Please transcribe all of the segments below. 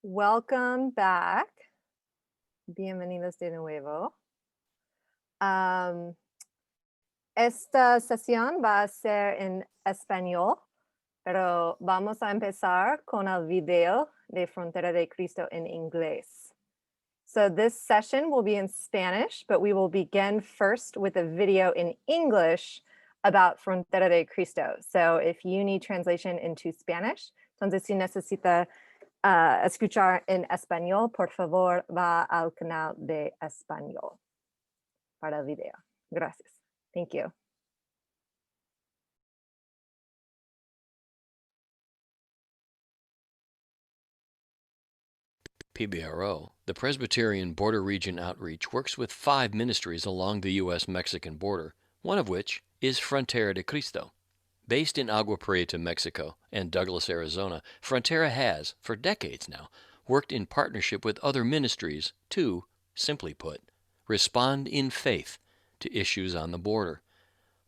Welcome back. Bienvenidos de nuevo. Am, Esta sesión va a ser en español, pero vamos a empezar con el video de Frontera de Cristo en inglés. So this session will be in Spanish, but we will begin first with a video in English about Frontera de Cristo. So if you need translation into Spanish, entonces si necesita escuchar en español, por favor, va al canal de español para el video. Gracias. Thank you. PBRO, the Presbyterian Border Region Outreach, works with 5 ministries along the U.S.-Mexican border, one of which is Frontera de Cristo. Based in Agua Prieta, Mexico, and Douglas, Arizona, Frontera has, for decades now, worked in partnership with other ministries to, simply put, respond in faith to issues on the border.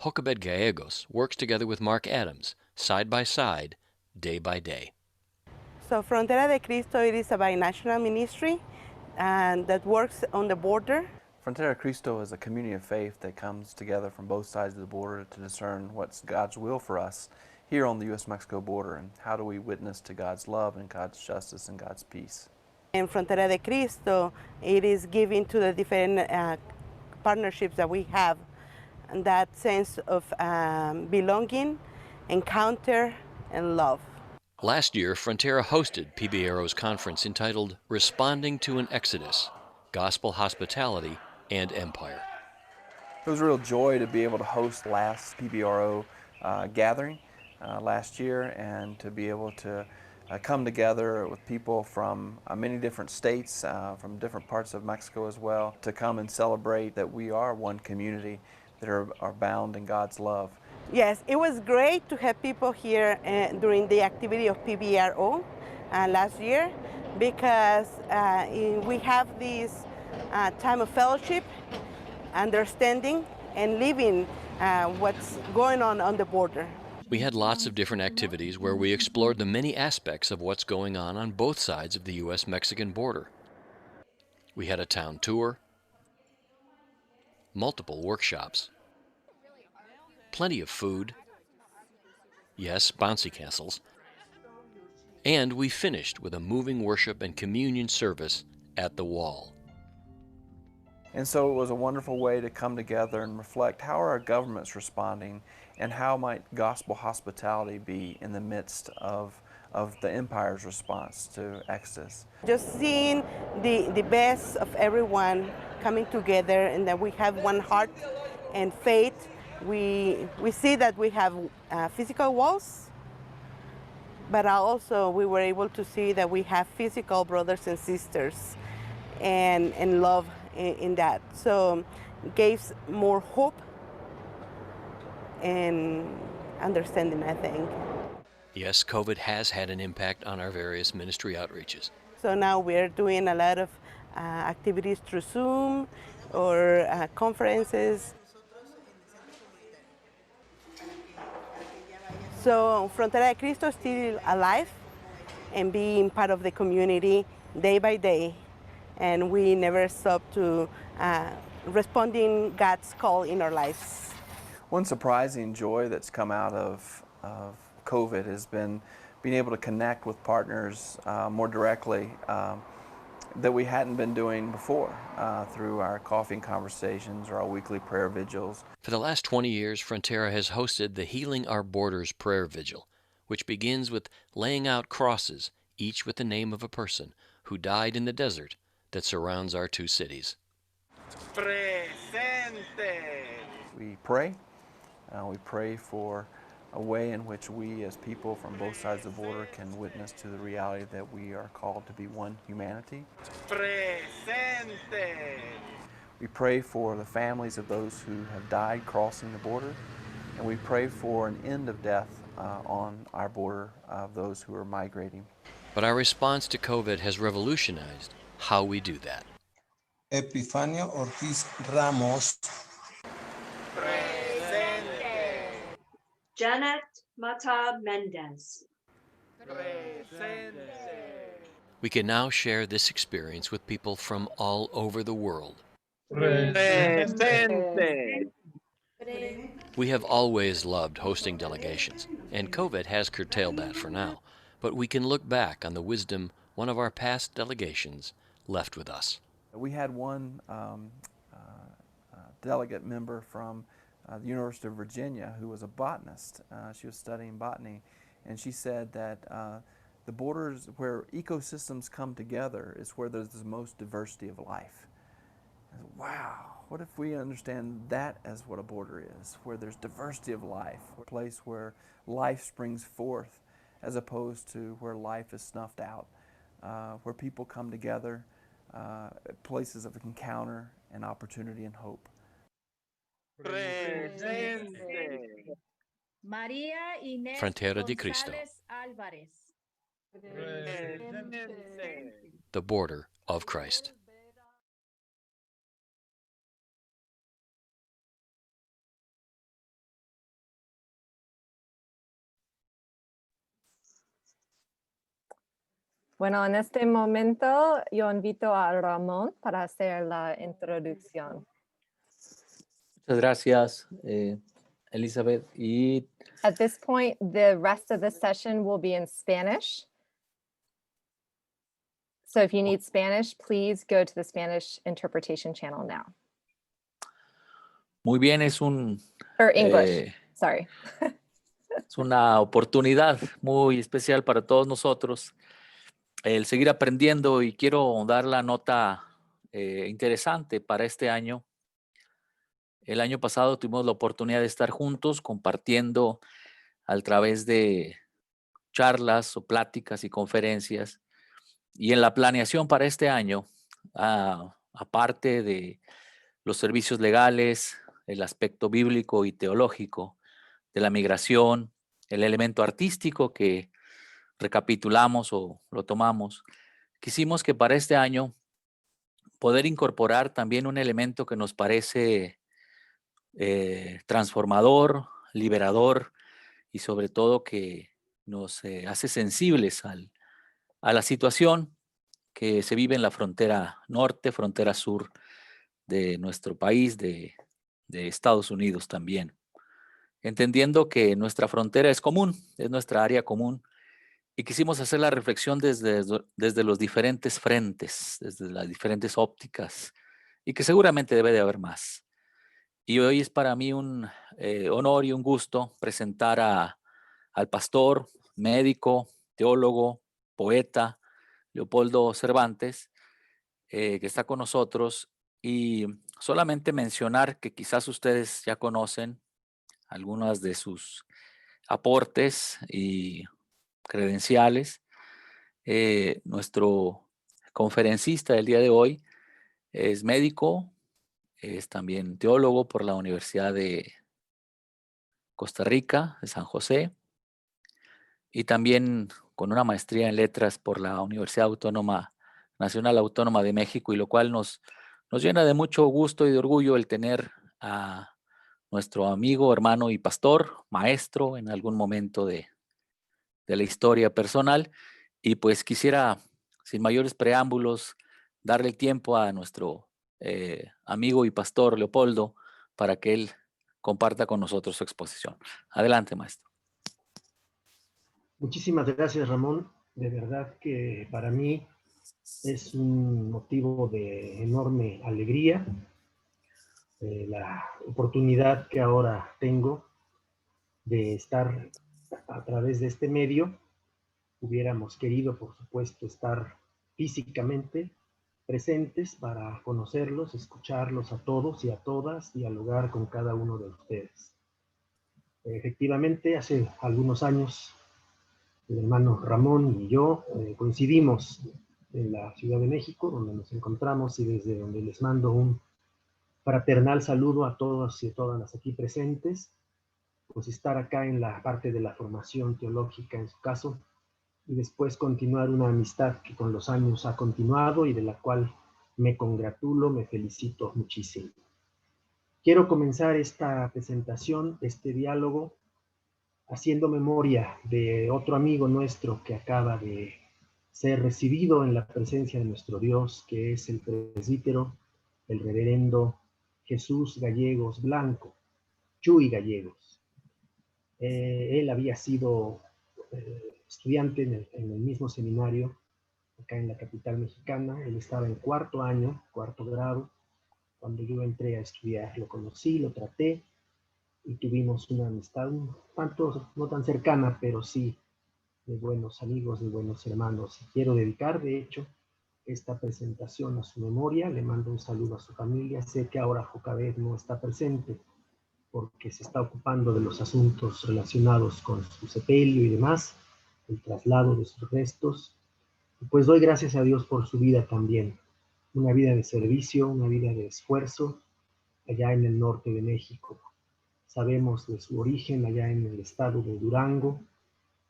Jochebed Gallegos works together with Mark Adams, side by side, day by day. So Frontera de Cristo, it is a binational ministry and that works on the border. Frontera Cristo is a community of faith that comes together from both sides of the border to discern what's God's will for us here on the U.S.-Mexico border, and how do we witness to God's love and God's justice and God's peace. And Frontera de Cristo, it is giving to the different partnerships that we have, and that sense of belonging, encounter, and love. Last year, Frontera hosted PBRO's conference entitled Responding to an Exodus, Gospel Hospitality and Empire. It was a real joy to be able to host last PBRO gathering last year, and to be able to come together with people from many different states, from different parts of Mexico as well, to come and celebrate that we are one community that are bound in God's love. Yes, it was great to have people here during the activity of PBRO last year, because we have this time of fellowship, understanding, and living what's going on the border. We had lots of different activities where we explored the many aspects of what's going on both sides of the U.S.-Mexican border. We had a town tour, multiple workshops, plenty of food, yes, bouncy castles, and we finished with a moving worship and communion service at the wall. And so it was a wonderful way to come together and reflect how are our governments responding, and how might gospel hospitality be in the midst of the empire's response to Exodus. Just seeing the best of everyone coming together, and that we have one heart and faith. We see that we have physical walls, but also we were able to see that we have physical brothers and sisters, and love in that. So it gives more hope and understanding, I think. Yes, COVID has had an impact on our various ministry outreaches. So now we're doing a lot of activities through Zoom or conferences. So Frontera de Cristo is still alive and being part of the community day by day. And we never stop to responding God's call in our lives. One surprising joy that's come out of COVID has been being able to connect with partners more directly that we hadn't been doing before through our coffee and conversations or our weekly prayer vigils. For the last 20 years, Frontera has hosted the Healing Our Borders Prayer Vigil, which begins with laying out crosses, each with the name of a person who died in the desert that surrounds our 2 cities. Presente. We pray. We pray for a way in which we as people from both sides of the border can witness to the reality that we are called to be one humanity. Presente. We pray for the families of those who have died crossing the border, and we pray for an end of death on our border of those who are migrating. But our response to COVID has revolutionized how we do that. Epifanio Ortiz Ramos. Janet Mata Mendez. Presente. We can now share this experience with people from all over the world. Presente. We have always loved hosting delegations, and COVID has curtailed that for now, but we can look back on the wisdom one of our past delegations left with us. We had one delegate member from the University of Virginia who was a botanist. She was studying botany, and she said that the borders where ecosystems come together is where there's the most diversity of life. I said, wow, what if we understand that as what a border is, where there's diversity of life, a place where life springs forth as opposed to where life is snuffed out, where people come together, places of encounter and opportunity and hope. Presente. María Inés Frontera de Cristo. González Álvarez. Presente. The border of Christ. Bueno, en este momento yo invito a Ramón para hacer la introducción. Muchas gracias, Elizabeth. Y At this point, the rest of the session will be in Spanish. So if you need Spanish, please go to the Spanish interpretation channel now. muy bien, Or English, sorry. es una oportunidad muy especial para todos nosotros el seguir aprendiendo, y quiero dar la nota interesante para este año. El año pasado tuvimos la oportunidad de estar juntos compartiendo a través de charlas o pláticas y conferencias. Y en la planeación para este año, aparte de los servicios legales, el aspecto bíblico y teológico de la migración, el elemento artístico que recapitulamos o lo tomamos, quisimos que para este año poder incorporar también un elemento que nos parece transformador, liberador y sobre todo que nos hace sensibles a la situación que se vive en la frontera norte, frontera sur de nuestro país, de Estados Unidos también. Entendiendo que nuestra frontera es común, es nuestra área común, y quisimos hacer la reflexión desde los diferentes frentes, desde las diferentes ópticas, y que seguramente debe de haber más. Y hoy es para mí un honor y un gusto presentar al pastor, médico, teólogo, poeta, Leopoldo Cervantes, que está con nosotros, y solamente mencionar que quizás ustedes ya conocen algunas de sus aportes y credenciales. Nuestro conferencista del día de hoy es médico, es también teólogo por la Universidad de Costa Rica, de San José, y también con una maestría en letras por la Universidad Nacional Autónoma de México, y lo cual nos llena de mucho gusto y de orgullo el tener a nuestro amigo, hermano y pastor, maestro en algún momento de la historia personal. Y pues quisiera, sin mayores preámbulos, darle el tiempo a nuestro amigo y pastor Leopoldo para que él comparta con nosotros su exposición. Adelante, maestro. Muchísimas gracias, Ramón. De verdad que para mí es un motivo de enorme alegría la oportunidad que ahora tengo de estar a través de este medio. Hubiéramos querido, por supuesto, estar físicamente presentes para conocerlos, escucharlos a todos y a todas, dialogar con cada uno de ustedes. Efectivamente, hace algunos años, el hermano Ramón y yo coincidimos en la Ciudad de México, donde nos encontramos y desde donde les mando un fraternal saludo a todos y a todas las aquí presentes, pues estar acá en la parte de la formación teológica en su caso, y después continuar una amistad que con los años ha continuado y de la cual me congratulo, me felicito muchísimo. Quiero comenzar esta presentación, este diálogo, haciendo memoria de otro amigo nuestro que acaba de ser recibido en la presencia de nuestro Dios, que es el presbítero, el reverendo Jesús Gallegos Blanco, Chuy Gallegos. Él había sido estudiante en el mismo seminario, acá en la capital mexicana. Él estaba en cuarto año, cuarto grado, cuando yo entré a estudiar. Lo conocí, lo traté y tuvimos una amistad un tanto, no tan cercana, pero sí de buenos amigos, de buenos hermanos. Y quiero dedicar, de hecho, esta presentación a su memoria. Le mando un saludo a su familia. Sé que ahora Jocabed no está presente porque se está ocupando de los asuntos relacionados con su sepelio y demás, el traslado de sus restos. Y pues doy gracias a Dios por su vida también. Una vida de servicio, una vida de esfuerzo allá en el norte de México. Sabemos de su origen allá en el estado de Durango,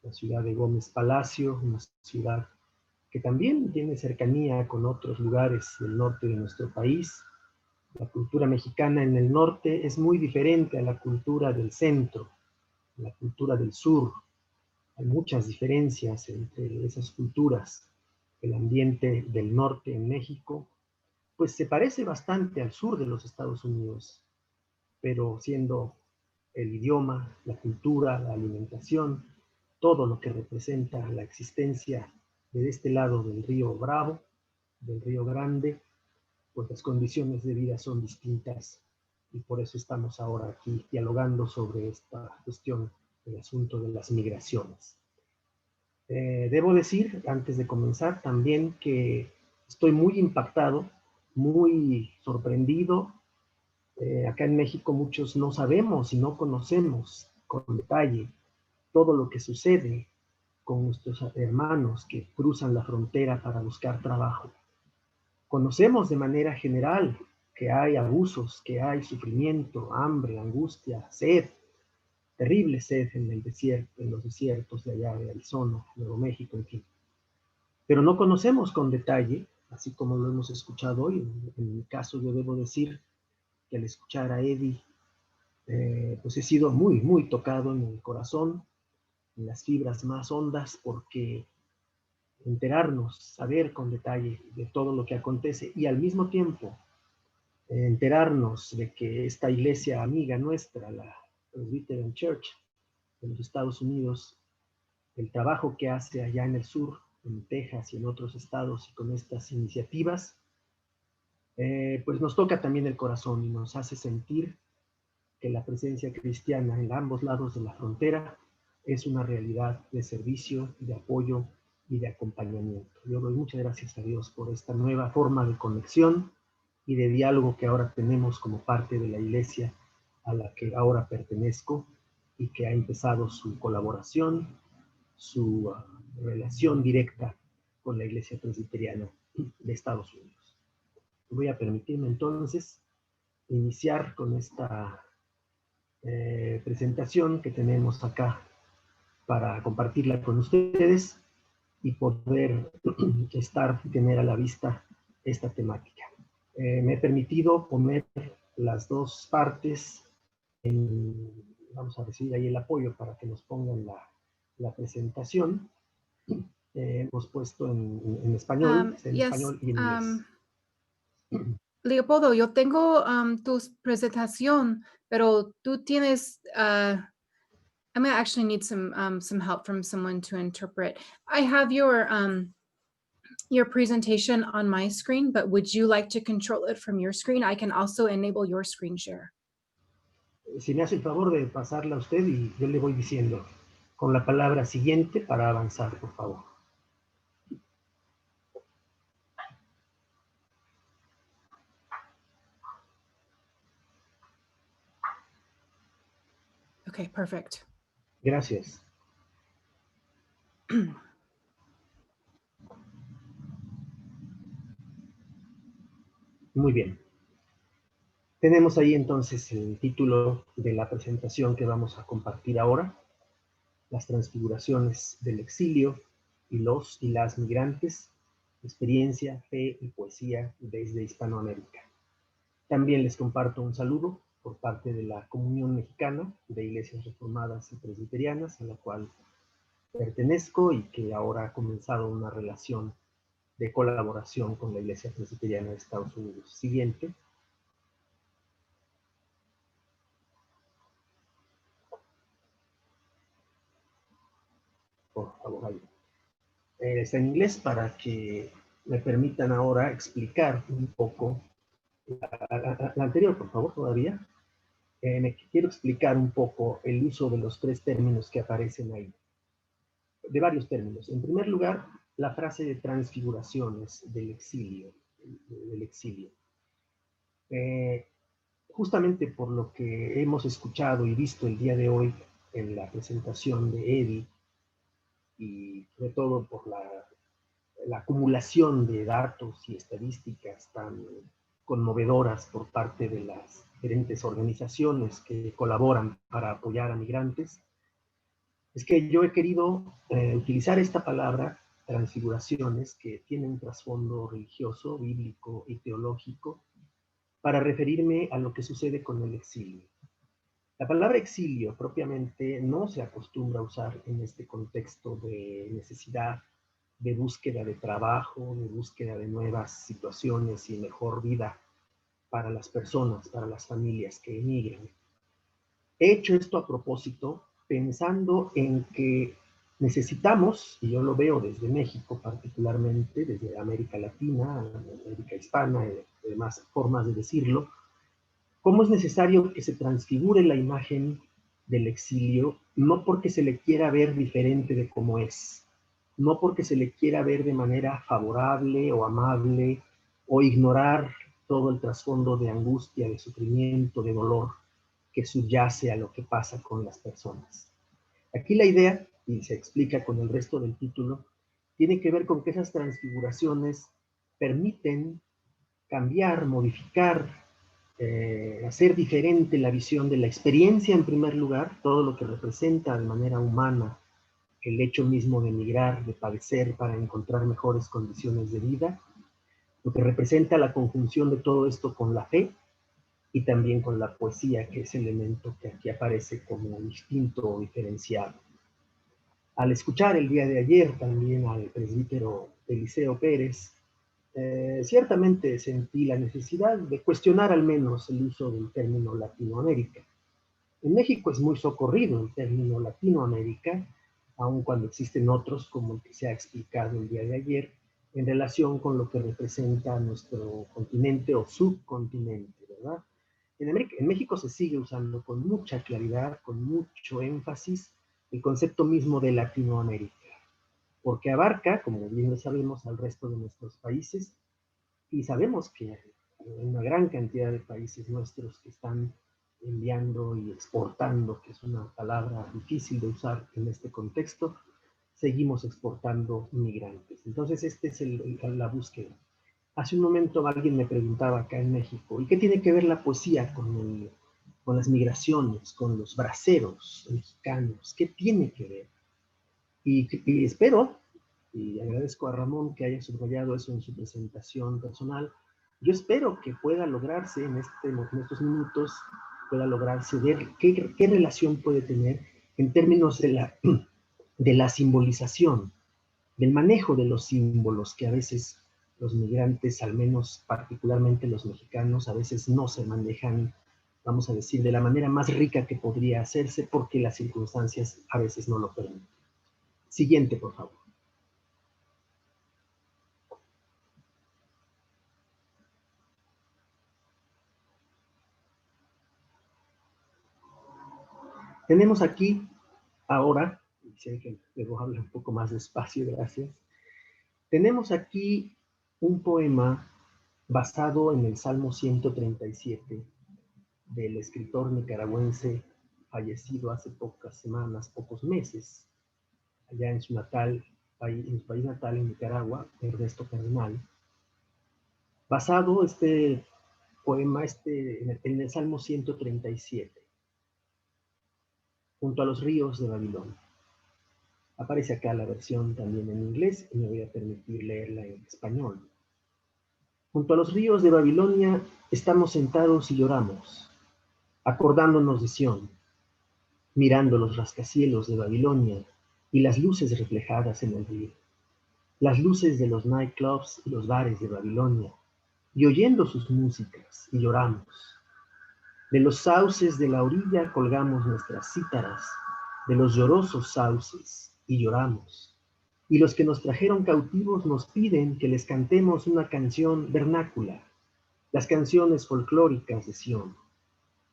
la ciudad de Gómez Palacio, una ciudad que también tiene cercanía con otros lugares del norte de nuestro país. La cultura mexicana en el norte es muy diferente a la cultura del centro, a la cultura del sur. Hay muchas diferencias entre esas culturas. El ambiente del norte en México, pues se parece bastante al sur de los Estados Unidos, pero siendo el idioma, la cultura, la alimentación, todo lo que representa la existencia de este lado del río Bravo, del río Grande, pues las condiciones de vida son distintas y por eso estamos ahora aquí dialogando sobre esta cuestión del asunto de las migraciones. Debo decir, antes de comenzar, también que estoy muy impactado, muy sorprendido. Acá en México muchos no sabemos y no conocemos con detalle todo lo que sucede con nuestros hermanos que cruzan la frontera para buscar trabajo. Conocemos de manera general que hay abusos, que hay sufrimiento, hambre, angustia, sed, terrible sed en el desierto, en los desiertos de allá de Arizona, Nuevo México, en fin. Pero no conocemos con detalle, así como lo hemos escuchado hoy. En mi caso yo debo decir que al escuchar a Eddie, pues he sido muy, muy tocado en el corazón, en las fibras más hondas, porque enterarnos, saber con detalle de todo lo que acontece y al mismo tiempo enterarnos de que esta iglesia amiga nuestra, la Presbyterian Church de los Estados Unidos, el trabajo que hace allá en el sur, en Texas y en otros estados y con estas iniciativas, pues nos toca también el corazón y nos hace sentir que la presencia cristiana en ambos lados de la frontera es una realidad de servicio, de apoyo y de acompañamiento. Yo doy muchas gracias a Dios por esta nueva forma de conexión y de diálogo que ahora tenemos como parte de la iglesia a la que ahora pertenezco y que ha empezado su colaboración, su relación directa con la iglesia presbiteriana de Estados Unidos. Voy a permitirme entonces iniciar con esta presentación que tenemos acá para compartirla con ustedes y poder tener a la vista esta temática. Me he permitido poner las dos partes vamos a recibir ahí el apoyo para que nos pongan la presentación. Hemos puesto en español, en español y en inglés. Leopoldo, yo tengo tu presentación, pero tú tienes, I'm gonna actually need some help from someone to interpret. I have your presentation on my screen, but would you like to control it from your screen? I can also enable your screen share. Si me hace el favor de pasarla a usted y yo le voy diciendo con la palabra siguiente para avanzar, por favor. Okay, perfect. Gracias. Muy bien. Tenemos ahí entonces el título de la presentación que vamos a compartir ahora: Las transfiguraciones del exilio y los y las migrantes, experiencia, fe y poesía desde Hispanoamérica. También les comparto un saludo por parte de la Comunión Mexicana de Iglesias Reformadas y Presbiterianas, a la cual pertenezco y que ahora ha comenzado una relación de colaboración con la Iglesia Presbiteriana de Estados Unidos. Siguiente. Por favor, ahí. Está en inglés para que me permitan ahora explicar un poco la anterior, por favor, todavía. Quiero explicar un poco el uso de los tres términos que aparecen ahí. De varios términos. En primer lugar, la frase de transfiguraciones del exilio. Justamente por lo que hemos escuchado y visto el día de hoy en la presentación de Eddie, y sobre todo por la acumulación de datos y estadísticas tan conmovedoras por parte de las diferentes organizaciones que colaboran para apoyar a migrantes, es que yo he querido utilizar esta palabra, transfiguraciones, que tiene un trasfondo religioso, bíblico y teológico, para referirme a lo que sucede con el exilio. La palabra exilio propiamente no se acostumbra a usar en este contexto de necesidad, de búsqueda de trabajo, de búsqueda de nuevas situaciones y mejor vida para las personas, para las familias que emigran. He hecho esto a propósito pensando en que necesitamos, y yo lo veo desde México particularmente, desde América Latina, América Hispana, y demás formas de decirlo, cómo es necesario que se transfigure la imagen del exilio, no porque se le quiera ver diferente de cómo es, no porque se le quiera ver de manera favorable o amable, o ignorar todo el trasfondo de angustia, de sufrimiento, de dolor que subyace a lo que pasa con las personas. Aquí la idea, y se explica con el resto del título, tiene que ver con que esas transfiguraciones permiten cambiar, modificar, hacer diferente la visión de la experiencia en primer lugar, todo lo que representa de manera humana el hecho mismo de emigrar, de padecer para encontrar mejores condiciones de vida, lo que representa la conjunción de todo esto con la fe y también con la poesía, que es el elemento que aquí aparece como distinto o diferenciado. Al escuchar el día de ayer también al presbítero Eliseo Pérez, ciertamente sentí la necesidad de cuestionar al menos el uso del término Latinoamérica. En México es muy socorrido el término Latinoamérica, aun cuando existen otros, como el que se ha explicado el día de ayer, en relación con lo que representa nuestro continente o subcontinente, ¿verdad? En México se sigue usando con mucha claridad, con mucho énfasis, el concepto mismo de Latinoamérica, porque abarca, como bien lo sabemos, al resto de nuestros países, y sabemos que hay una gran cantidad de países nuestros que están enviando y exportando, que es una palabra difícil de usar en este contexto, seguimos exportando migrantes. Entonces, esta es la búsqueda. Hace un momento alguien me preguntaba acá en México, ¿y qué tiene que ver la poesía con las migraciones, con los braceros mexicanos? ¿Qué tiene que ver? Y espero, y agradezco a Ramón que haya subrayado eso en su presentación personal, yo espero que pueda lograrse en estos minutos, pueda lograrse ver qué relación puede tener en términos de la simbolización, del manejo de los símbolos que a veces los migrantes, al menos particularmente los mexicanos, a veces no se manejan, vamos a decir, de la manera más rica que podría hacerse porque las circunstancias a veces no lo permiten. Siguiente, por favor. Tenemos aquí ahora, y sé que debo hablar un poco más despacio, gracias. Tenemos aquí un poema basado en el Salmo 137 del escritor nicaragüense fallecido hace pocas semanas, pocos meses, allá en su país natal, en Nicaragua, Ernesto Cardenal. Basado este poema en el Salmo 137, junto a los ríos de Babilonia. Aparece acá la versión también en inglés y me voy a permitir leerla en español. Junto a los ríos de Babilonia estamos sentados y lloramos, acordándonos de Sión, mirando los rascacielos de Babilonia y las luces reflejadas en el río, las luces de los nightclubs y los bares de Babilonia, y oyendo sus músicas, y lloramos. De los sauces de la orilla colgamos nuestras cítaras, de los llorosos sauces, y lloramos. Y los que nos trajeron cautivos nos piden que les cantemos una canción vernácula, las canciones folclóricas de Sión.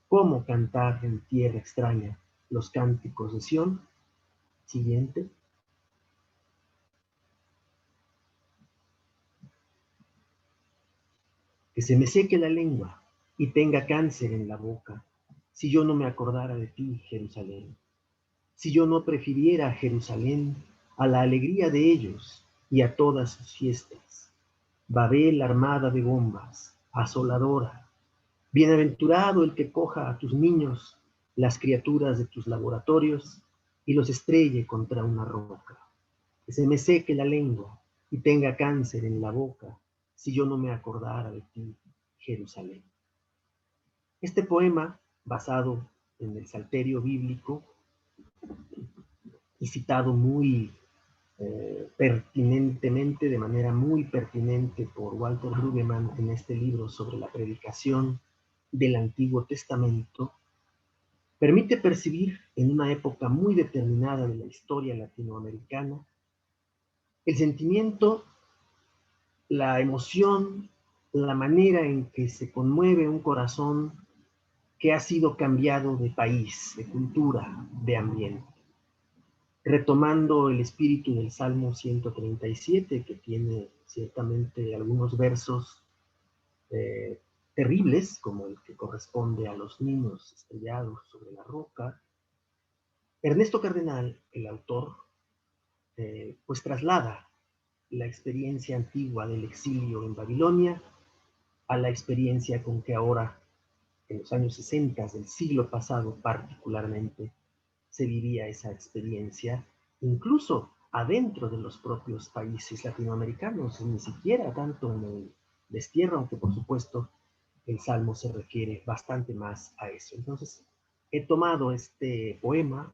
¿Cómo cantar en tierra extraña los cánticos de Sión? Siguiente. Que se me seque la lengua y tenga cáncer en la boca, si yo no me acordara de ti, Jerusalén. Si yo no prefiriera a Jerusalén a la alegría de ellos y a todas sus fiestas. Babel armada de bombas, asoladora. Bienaventurado el que coja a tus niños, las criaturas de tus laboratorios, y los estrelle contra una roca. Que se me seque la lengua y tenga cáncer en la boca, si yo no me acordara de ti, Jerusalén. Este poema, basado en el Salterio bíblico y citado muy pertinentemente, de manera muy pertinente por Walter Brueggemann en este libro sobre la predicación del Antiguo Testamento, permite percibir en una época muy determinada de la historia latinoamericana el sentimiento, la emoción, la manera en que se conmueve un corazón que ha sido cambiado de país, de cultura, de ambiente. Retomando el espíritu del Salmo 137, que tiene ciertamente algunos versos terribles, como el que corresponde a los niños estrellados sobre la roca, Ernesto Cardenal, el autor, pues traslada la experiencia antigua del exilio en Babilonia a la experiencia con que ahora, en los años 60 del siglo pasado particularmente, se vivía esa experiencia, incluso adentro de los propios países latinoamericanos, ni siquiera tanto en el destierro, aunque por supuesto el Salmo se refiere bastante más a eso. Entonces, he tomado este poema,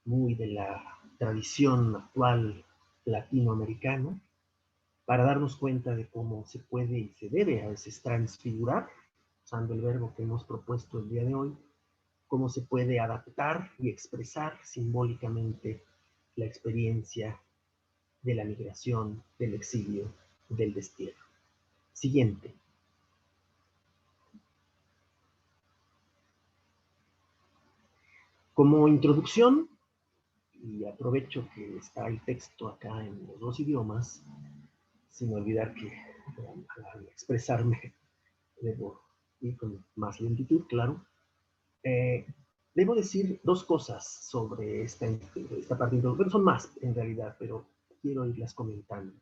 muy de la tradición actual latinoamericana, para darnos cuenta de cómo se puede y se debe a veces transfigurar, usando el verbo que hemos propuesto el día de hoy, cómo se puede adaptar y expresar simbólicamente la experiencia de la migración, del exilio, del destierro. Siguiente. Como introducción, y aprovecho que está el texto acá en los dos idiomas, sin olvidar que al expresarme debo ir con más lentitud, claro. Debo decir dos cosas sobre esta parte, pero son más en realidad, pero quiero irlas comentando.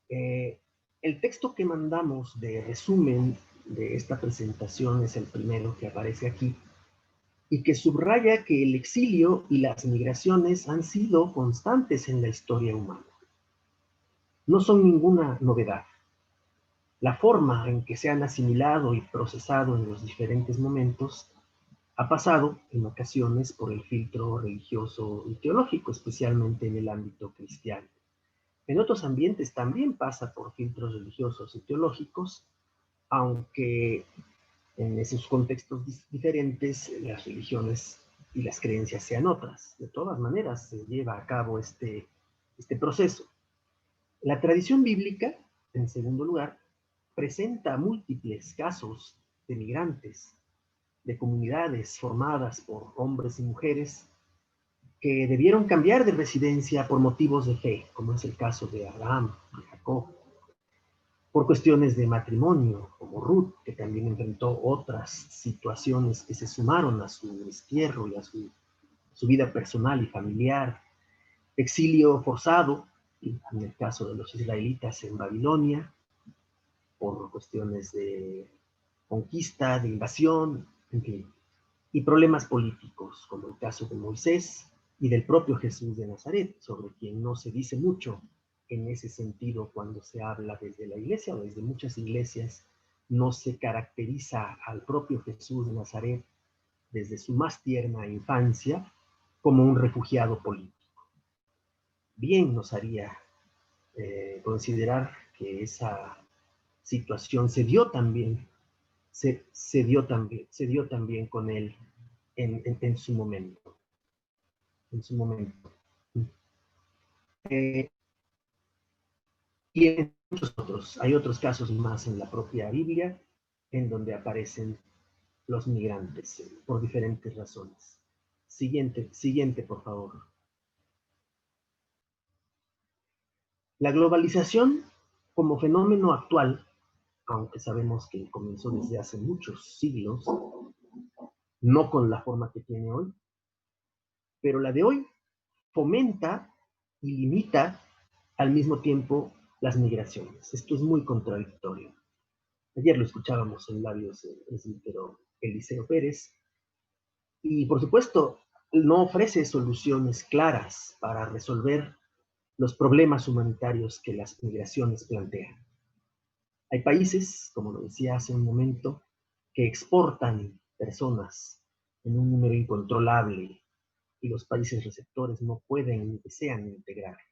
El texto que mandamos de resumen de esta presentación es el primero que aparece aquí y que subraya que el exilio y las migraciones han sido constantes en la historia humana. No son ninguna novedad. La forma en que se han asimilado y procesado en los diferentes momentos ha pasado en ocasiones por el filtro religioso y teológico, especialmente en el ámbito cristiano. En otros ambientes también pasa por filtros religiosos y teológicos, aunque en esos contextos diferentes las religiones y las creencias sean otras. De todas maneras se lleva a cabo este proceso. La tradición bíblica, en segundo lugar, presenta múltiples casos de migrantes, de comunidades formadas por hombres y mujeres que debieron cambiar de residencia por motivos de fe, como es el caso de Abraham y Jacob, por cuestiones de matrimonio, como Ruth, que también enfrentó otras situaciones que se sumaron a su destierro y a su vida personal y familiar, exilio forzado, en el caso de los israelitas en Babilonia, por cuestiones de conquista, de invasión, en fin, y problemas políticos, como el caso de Moisés y del propio Jesús de Nazaret, sobre quien no se dice mucho en ese sentido cuando se habla desde la iglesia o desde muchas iglesias. No se caracteriza al propio Jesús de Nazaret desde su más tierna infancia como un refugiado político. bien nos haría considerar que esa situación se dio también con él en su momento. Y en muchos otros, hay otros casos más en la propia Biblia en donde aparecen los migrantes por diferentes razones. Siguiente, por favor. La globalización como fenómeno actual, aunque sabemos que comenzó desde hace muchos siglos, no con la forma que tiene hoy, pero la de hoy fomenta y limita al mismo tiempo las migraciones. Esto es muy contradictorio. Ayer lo escuchábamos en labios del presbítero Eliseo Pérez, y por supuesto no ofrece soluciones claras para resolver los problemas humanitarios que las migraciones plantean. Hay países, como lo decía hace un momento, que exportan personas en un número incontrolable y los países receptores no pueden ni desean integrarlos.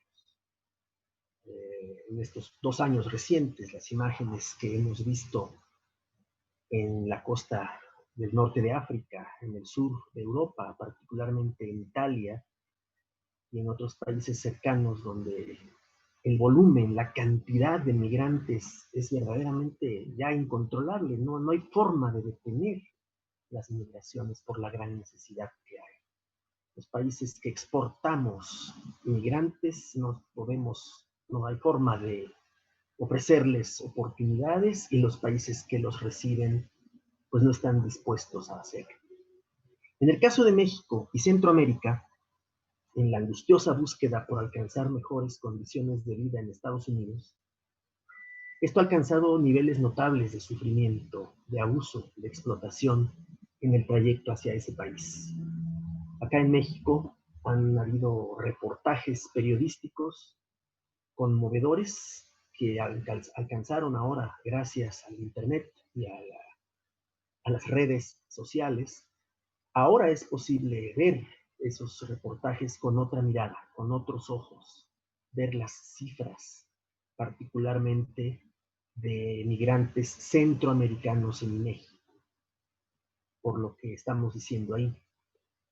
En estos 2 años recientes, las imágenes que hemos visto en la costa del norte de África, en el sur de Europa, particularmente en Italia y en otros países cercanos donde el volumen, la cantidad de migrantes es verdaderamente ya incontrolable. No hay forma de detener las migraciones por la gran necesidad que hay. Los países que exportamos migrantes no hay forma de ofrecerles oportunidades, y los países que los reciben pues no están dispuestos a hacerlo. En el caso de México y Centroamérica, en la angustiosa búsqueda por alcanzar mejores condiciones de vida en Estados Unidos, esto ha alcanzado niveles notables de sufrimiento, de abuso, de explotación en el trayecto hacia ese país. Acá en México han habido reportajes periodísticos conmovedores que alcanzaron ahora, gracias al Internet y a las redes sociales. Ahora es posible ver esos reportajes con otra mirada, con otros ojos, ver las cifras, particularmente de migrantes centroamericanos en México, por lo que estamos diciendo ahí.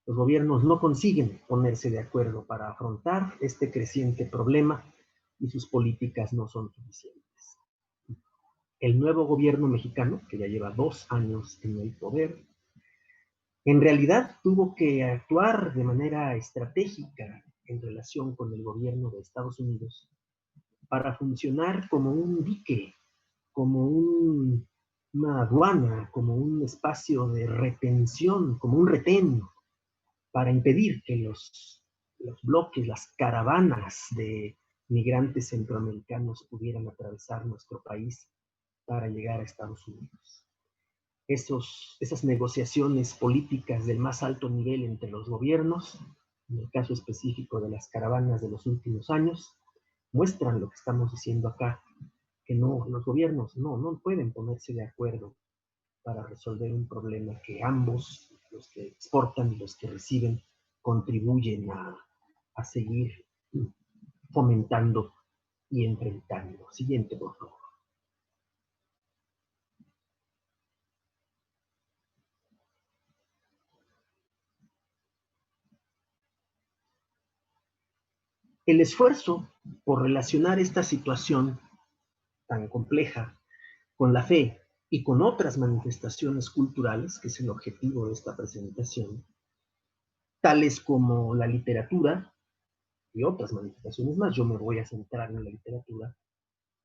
Los gobiernos no consiguen ponerse de acuerdo para afrontar este creciente problema y sus políticas no son suficientes. El nuevo gobierno mexicano, que ya lleva 2 años en el poder, en realidad tuvo que actuar de manera estratégica en relación con el gobierno de Estados Unidos para funcionar como un dique, como una aduana, como un espacio de retención, como un retén, para impedir que los bloques, las caravanas de migrantes centroamericanos pudieran atravesar nuestro país para llegar a Estados Unidos. Esas negociaciones políticas del más alto nivel entre los gobiernos, en el caso específico de las caravanas de los últimos años, muestran lo que estamos diciendo acá, que los gobiernos no pueden ponerse de acuerdo para resolver un problema que ambos, los que exportan y los que reciben, contribuyen a seguir fomentando y enfrentando. Siguiente, por favor. El esfuerzo por relacionar esta situación tan compleja con la fe y con otras manifestaciones culturales, que es el objetivo de esta presentación, tales como la literatura y otras manifestaciones más, yo me voy a centrar en la literatura,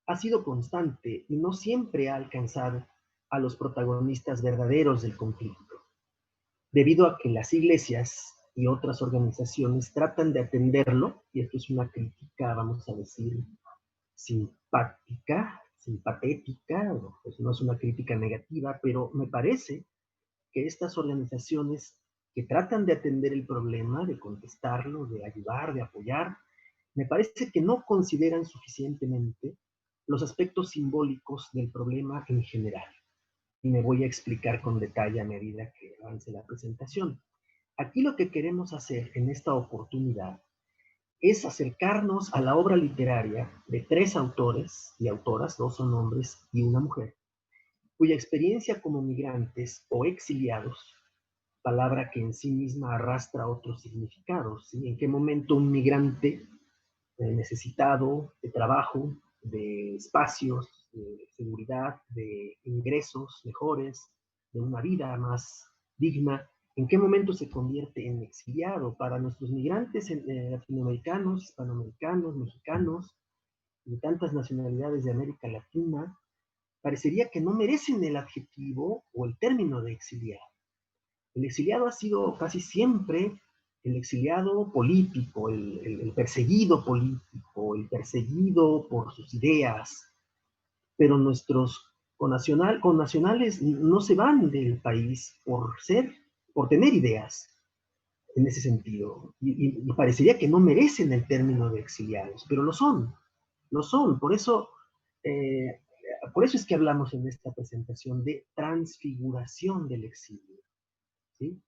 ha sido constante y no siempre ha alcanzado a los protagonistas verdaderos del conflicto, debido a que las iglesias y otras organizaciones tratan de atenderlo, y esto es una crítica, vamos a decir, simpatética, pues no es una crítica negativa, pero me parece que estas organizaciones que tratan de atender el problema, de contestarlo, de ayudar, de apoyar, me parece que no consideran suficientemente los aspectos simbólicos del problema en general. Y me voy a explicar con detalle a medida que avance la presentación. Aquí lo que queremos hacer en esta oportunidad es acercarnos a la obra literaria de 3 autores y autoras, 2 son hombres y una mujer, cuya experiencia como migrantes o exiliados, palabra que en sí misma arrastra otros significados, ¿sí? En qué momento un migrante necesitado de trabajo, de espacios, de seguridad, de ingresos mejores, de una vida más digna, ¿en qué momento se convierte en exiliado? Para nuestros migrantes latinoamericanos, hispanoamericanos, mexicanos, de tantas nacionalidades de América Latina, parecería que no merecen el adjetivo o el término de exiliado. El exiliado ha sido casi siempre el exiliado político, el perseguido político, el perseguido por sus ideas, pero nuestros connacionales no se van del país por tener ideas en ese sentido, y parecería que no merecen el término de exiliados, pero lo son, por eso es que hablamos en esta presentación de transfiguración del exilio, ¿sí?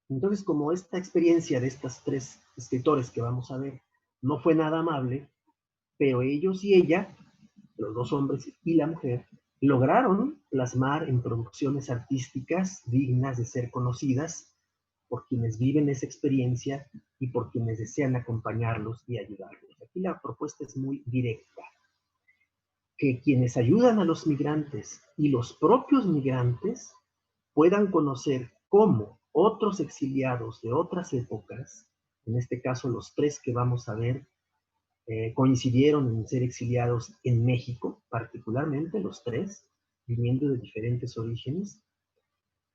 Entonces, como esta experiencia de estos 3 escritores que vamos a ver no fue nada amable, pero ellos y ella, los 2 hombres y la mujer, lograron plasmar en producciones artísticas dignas de ser conocidas por quienes viven esa experiencia y por quienes desean acompañarlos y ayudarlos. Aquí la propuesta es muy directa. Que quienes ayudan a los migrantes y los propios migrantes puedan conocer cómo otros exiliados de otras épocas, en este caso los 3 que vamos a ver, coincidieron en ser exiliados en México, particularmente los 3, viniendo de diferentes orígenes,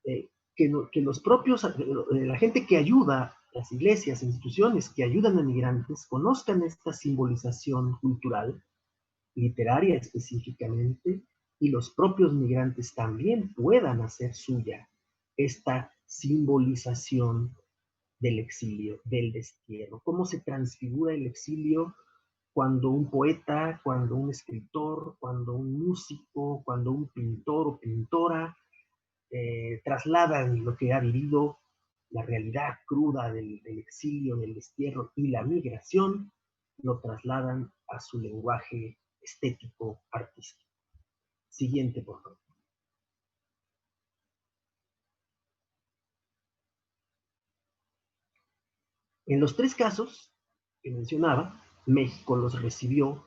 que los propios, la gente que ayuda, las iglesias, instituciones que ayudan a migrantes, conozcan esta simbolización cultural, literaria específicamente, y los propios migrantes también puedan hacer suya esta simbolización del exilio, del destierro. ¿Cómo se transfigura el exilio cuando un poeta, cuando un escritor, cuando un músico, cuando un pintor o pintora trasladan lo que ha vivido, la realidad cruda del exilio, del destierro y la migración, lo trasladan a su lenguaje estético, artístico? Siguiente, por favor. En los 3 casos que mencionaba, México los recibió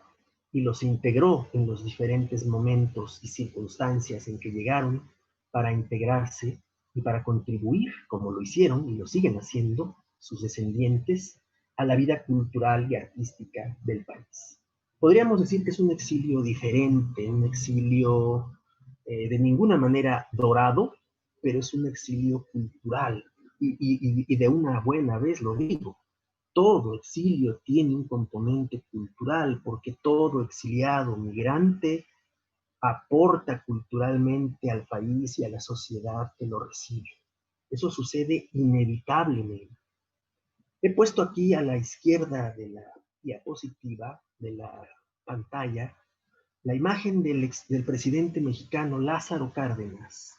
y los integró en los diferentes momentos y circunstancias en que llegaron para integrarse y para contribuir, como lo hicieron y lo siguen haciendo sus descendientes, a la vida cultural y artística del país. Podríamos decir que es un exilio diferente, un exilio de ninguna manera dorado, pero es un exilio cultural. Y de una buena vez lo digo, todo exilio tiene un componente cultural, porque todo exiliado migrante aporta culturalmente al país y a la sociedad que lo recibe. Eso sucede inevitablemente. He puesto aquí a la izquierda de la diapositiva, de la pantalla, la imagen del presidente mexicano Lázaro Cárdenas,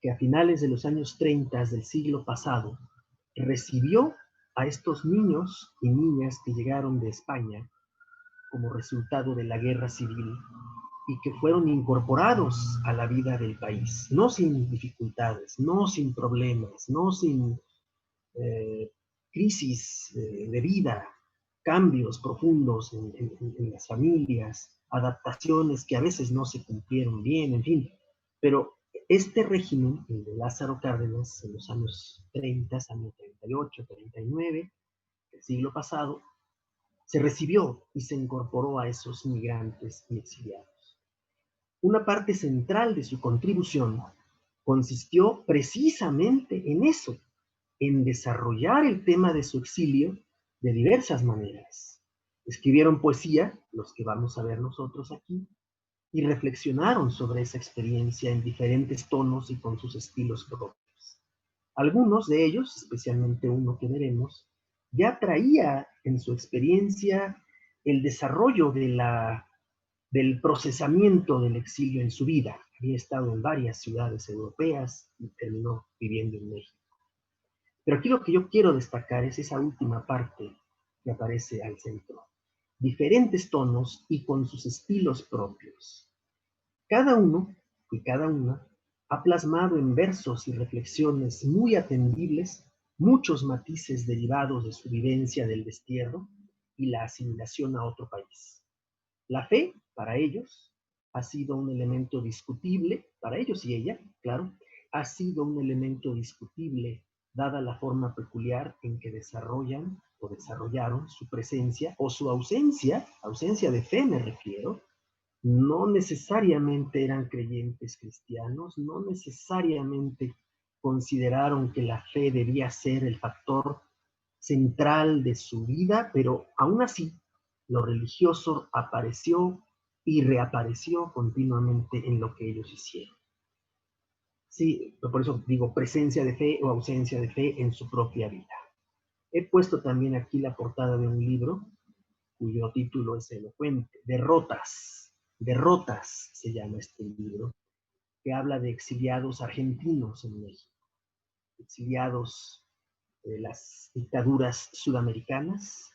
que a finales de los años 30 del siglo pasado recibió a estos niños y niñas que llegaron de España como resultado de la guerra civil y que fueron incorporados a la vida del país, no sin dificultades, no sin problemas, no sin crisis de vida, cambios profundos en las familias, adaptaciones que a veces no se cumplieron bien, en fin. Pero este régimen, el de Lázaro Cárdenas, en los años 30, años 38, 39, del siglo pasado, se recibió y se incorporó a esos migrantes y exiliados. Una parte central de su contribución consistió precisamente en eso, en desarrollar el tema de su exilio de diversas maneras. Escribieron poesía, los que vamos a ver nosotros aquí, y reflexionaron sobre esa experiencia en diferentes tonos y con sus estilos propios. Algunos de ellos, especialmente uno que veremos, ya traía en su experiencia el desarrollo del procesamiento del exilio en su vida. Había estado en varias ciudades europeas y terminó viviendo en México. Pero aquí lo que yo quiero destacar es esa última parte que aparece al centro. Diferentes tonos y con sus estilos propios. Cada uno y cada una ha plasmado en versos y reflexiones muy atendibles muchos matices derivados de su vivencia del destierro y la asimilación a otro país. La fe, para ellos, ha sido un elemento discutible, para ellos y ella, claro, ha sido un elemento discutible dada la forma peculiar en que desarrollan o desarrollaron su presencia o su ausencia de fe me refiero. No necesariamente eran creyentes cristianos, no necesariamente consideraron que la fe debía ser el factor central de su vida, pero aún así lo religioso apareció y reapareció continuamente en lo que ellos hicieron. Sí, por eso digo presencia de fe o ausencia de fe en su propia vida. He puesto también aquí la portada de un libro cuyo título es elocuente, Derrotas. Derrotas se llama este libro, que habla de exiliados argentinos en México, exiliados de las dictaduras sudamericanas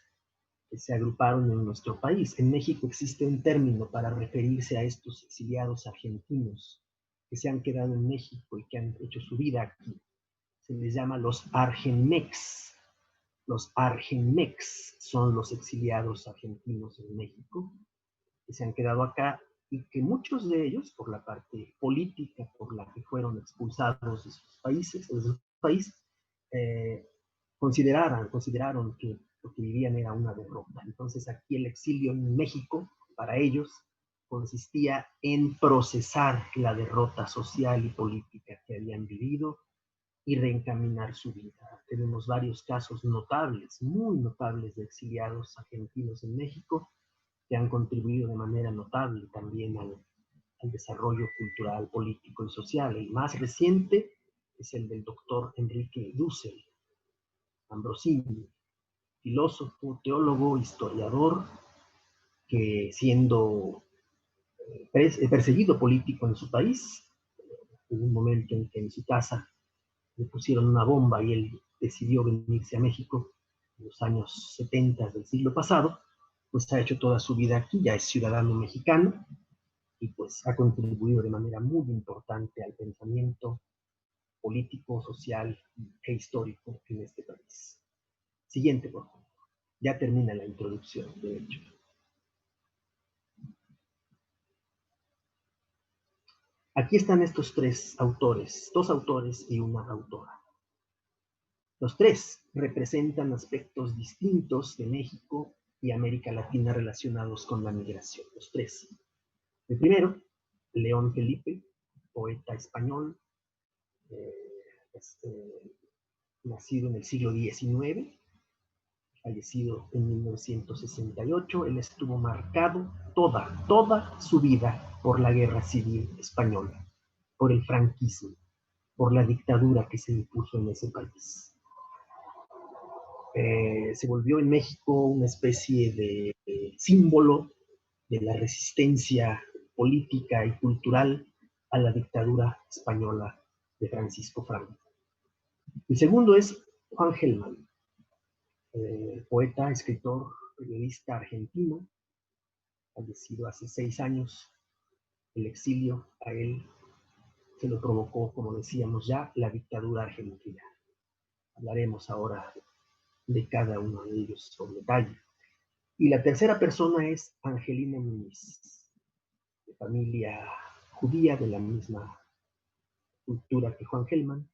que se agruparon en nuestro país. En México existe un término para referirse a estos exiliados argentinos que se han quedado en México y que han hecho su vida aquí. Se les llama los argenmex. Los argenmex son los exiliados argentinos en México que se han quedado acá y que muchos de ellos, por la parte política por la que fueron expulsados de sus países, de su país, consideraron que lo que vivían era una derrota. Entonces aquí el exilio en México, para ellos, consistía en procesar la derrota social y política que habían vivido y reencaminar su vida. Tenemos varios casos notables, muy notables de exiliados argentinos en México, que han contribuido de manera notable también al desarrollo cultural, político y social. El más reciente es el del doctor Enrique Dussel Ambrosini, filósofo, teólogo, historiador, que siendo perseguido político en su país, hubo un momento en que en su casa le pusieron una bomba y él decidió venirse a México en los años 70 del siglo pasado, pues ha hecho toda su vida aquí, ya es ciudadano mexicano y pues ha contribuido de manera muy importante al pensamiento político, social e histórico en este país. Siguiente, por favor. Ya termina la introducción, de hecho. Aquí están estos tres autores, dos autores y una autora. Los tres representan aspectos distintos de México y América Latina relacionados con la migración. Los tres. El primero, León Felipe, poeta español, nacido en el siglo XIX, fallecido en 1968. Él estuvo marcado toda su vida por la Guerra Civil Española, por el franquismo, por la dictadura que se impuso en ese país. Se volvió en México una especie de símbolo de la resistencia política y cultural a la dictadura española de Francisco Franco. El segundo es Juan Gelman, poeta, escritor, periodista argentino, fallecido hace 6 años. El exilio a él se lo provocó, como decíamos ya, la dictadura argentina. Hablaremos ahora de cada uno de ellos con detalle. Y la tercera persona es Angelina Núñez, de familia judía de la misma cultura que Juan Gelman.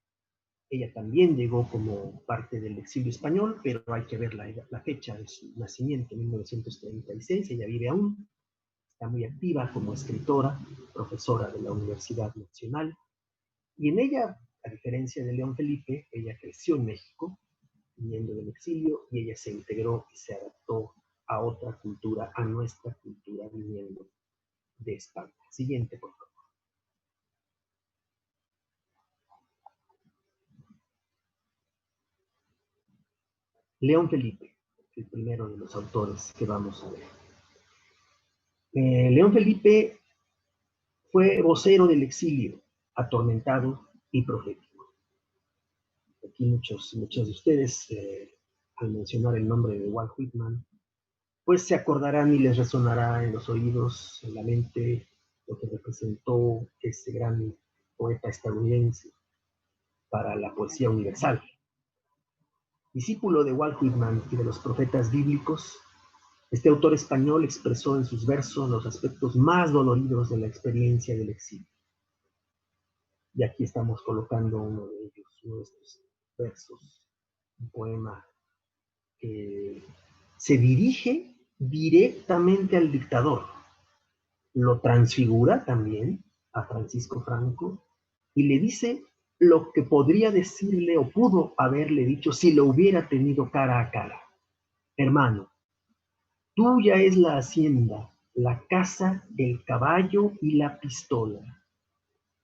Ella también llegó como parte del exilio español, pero hay que ver la fecha de su nacimiento, 1936. Ella vive aún, está muy activa como escritora, profesora de la Universidad Nacional. Y en ella, a diferencia de León Felipe, ella creció en México, viniendo del exilio, y ella se integró y se adaptó a otra cultura, a nuestra cultura, viniendo de España. Siguiente, por favor. León Felipe, el primero de los autores que vamos a ver. León Felipe fue vocero del exilio, atormentado y profético. Aquí muchos de ustedes al mencionar el nombre de Walt Whitman, pues se acordarán y les resonará en los oídos, en la mente, lo que representó ese gran poeta estadounidense para la poesía universal. Discípulo de Walt Whitman y de los profetas bíblicos, este autor español expresó en sus versos los aspectos más doloridos de la experiencia del exilio. Y aquí estamos colocando uno de ellos, uno de estos versos, un poema que se dirige directamente al dictador, lo transfigura también a Francisco Franco y le dice lo que podría decirle o pudo haberle dicho si lo hubiera tenido cara a cara. Hermano, tuya es la hacienda, la casa, el caballo y la pistola.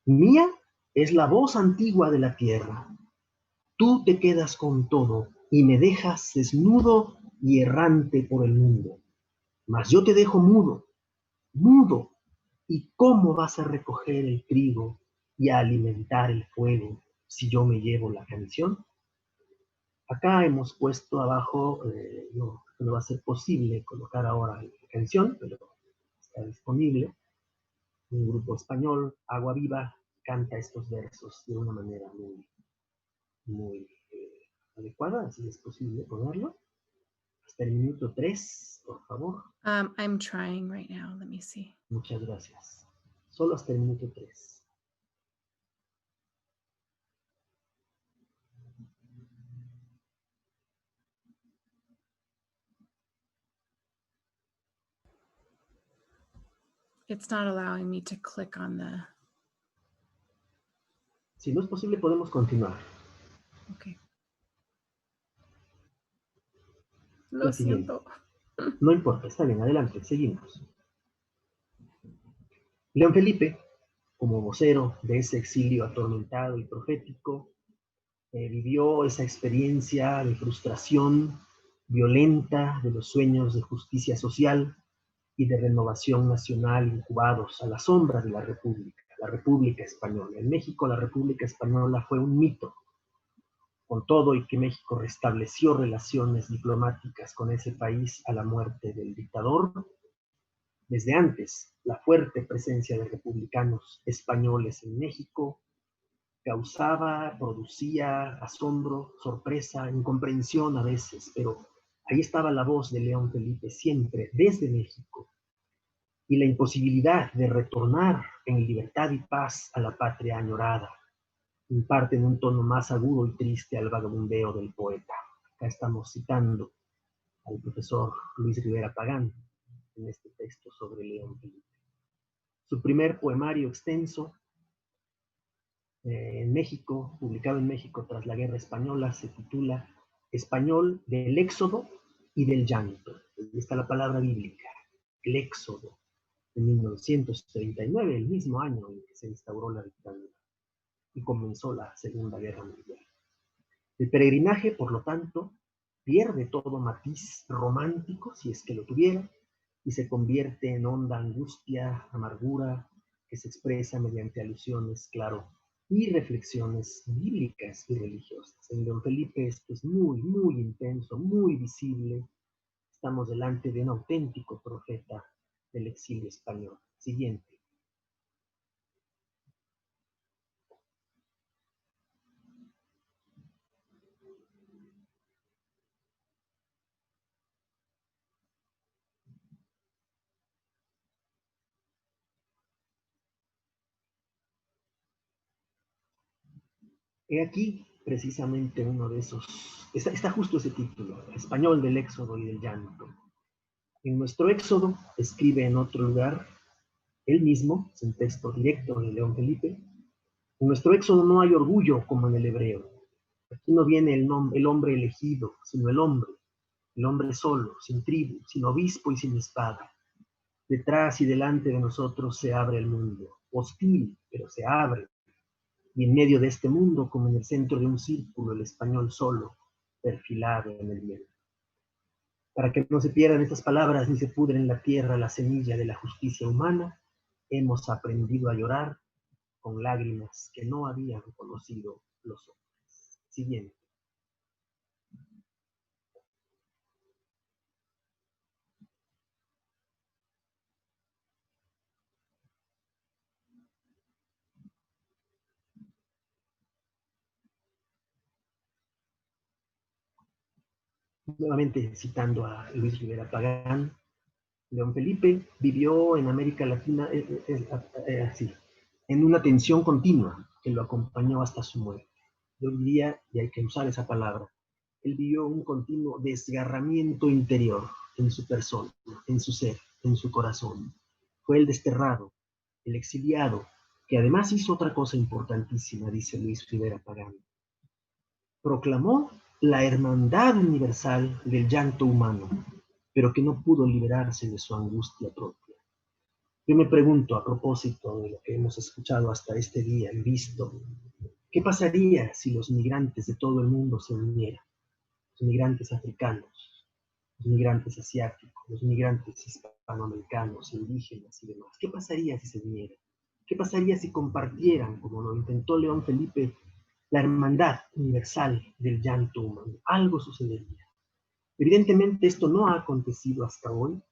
Mía es la voz antigua de la tierra. Tú te quedas con todo y me dejas desnudo y errante por el mundo. Mas yo te dejo mudo, mudo. ¿Y cómo vas a recoger el trigo y a alimentar el fuego si yo me llevo la canción? Acá hemos puesto abajo, no va a ser posible colocar ahora la canción, pero está disponible. Un grupo español, Agua Viva, canta estos versos de una manera muy adecuada, si es posible ponerlo. Hasta el minuto 3, por favor. I'm trying right now. Let me see. Muchas gracias. Solo hasta el minuto 3. It's not allowing me to click on the. Si no es posible, podemos continuar. Okay. La Lo siguiente. siento. No importa, está bien, adelante, seguimos. León Felipe, como vocero de ese exilio atormentado y profético, vivió esa experiencia de frustración violenta de los sueños de justicia social y de renovación nacional incubados a la sombra de la República Española. En México, la República Española fue un mito, con todo y que México restableció relaciones diplomáticas con ese país a la muerte del dictador. Desde antes, la fuerte presencia de republicanos españoles en México producía asombro, sorpresa, incomprensión a veces, pero ahí estaba la voz de León Felipe siempre desde México y la imposibilidad de retornar en libertad y paz a la patria añorada imparten un tono más agudo y triste al vagabundeo del poeta. Acá estamos citando al profesor Luis Rivera Pagán en este texto sobre León Felipe. Su primer poemario extenso en México, publicado en México tras la Guerra Española, se titula Español del Éxodo y del Llanto. Ahí está la palabra bíblica, el Éxodo, en 1939, el mismo año en que se instauró la dictadura y comenzó la Segunda Guerra Mundial. El peregrinaje, por lo tanto, pierde todo matiz romántico, si es que lo tuviera, y se convierte en honda angustia, amargura, que se expresa mediante alusiones, claro, y reflexiones bíblicas y religiosas. En León Felipe esto es muy, muy intenso, muy visible. Estamos delante de un auténtico profeta del exilio español. Siguiente. He aquí precisamente uno de esos, está justo ese título, Español del Éxodo y del Llanto. En nuestro Éxodo, escribe en otro lugar, él mismo, es un texto directo de León Felipe, en nuestro Éxodo no hay orgullo como en el hebreo. Aquí no viene el hombre elegido, sino el hombre solo, sin tribu, sin obispo y sin espada. Detrás y delante de nosotros se abre el mundo, hostil, pero se abre. Y en medio de este mundo, como en el centro de un círculo, el español solo, perfilado en el viento. Para que no se pierdan estas palabras ni se pudre en la tierra la semilla de la justicia humana, hemos aprendido a llorar con lágrimas que no habían conocido los hombres. Siguiente. Nuevamente citando a Luis Rivera Pagán, León Felipe vivió en América Latina así, en una tensión continua que lo acompañó hasta su muerte. Yo diría, y hay que usar esa palabra, él vivió un continuo desgarramiento interior en su persona, en su ser, en su corazón. Fue el desterrado, el exiliado, que además hizo otra cosa importantísima, dice Luis Rivera Pagán. Proclamó la hermandad universal del llanto humano, pero que no pudo liberarse de su angustia propia. Yo me pregunto, a propósito de lo que hemos escuchado hasta este día y visto, ¿qué pasaría si los migrantes de todo el mundo se unieran? Los migrantes africanos, los migrantes asiáticos, los migrantes hispanoamericanos, indígenas y demás. ¿Qué pasaría si se unieran? ¿Qué pasaría si compartieran, como lo intentó León Felipe, la hermandad universal del llanto humano? Algo sucedería. Evidentemente esto no ha acontecido hasta hoy,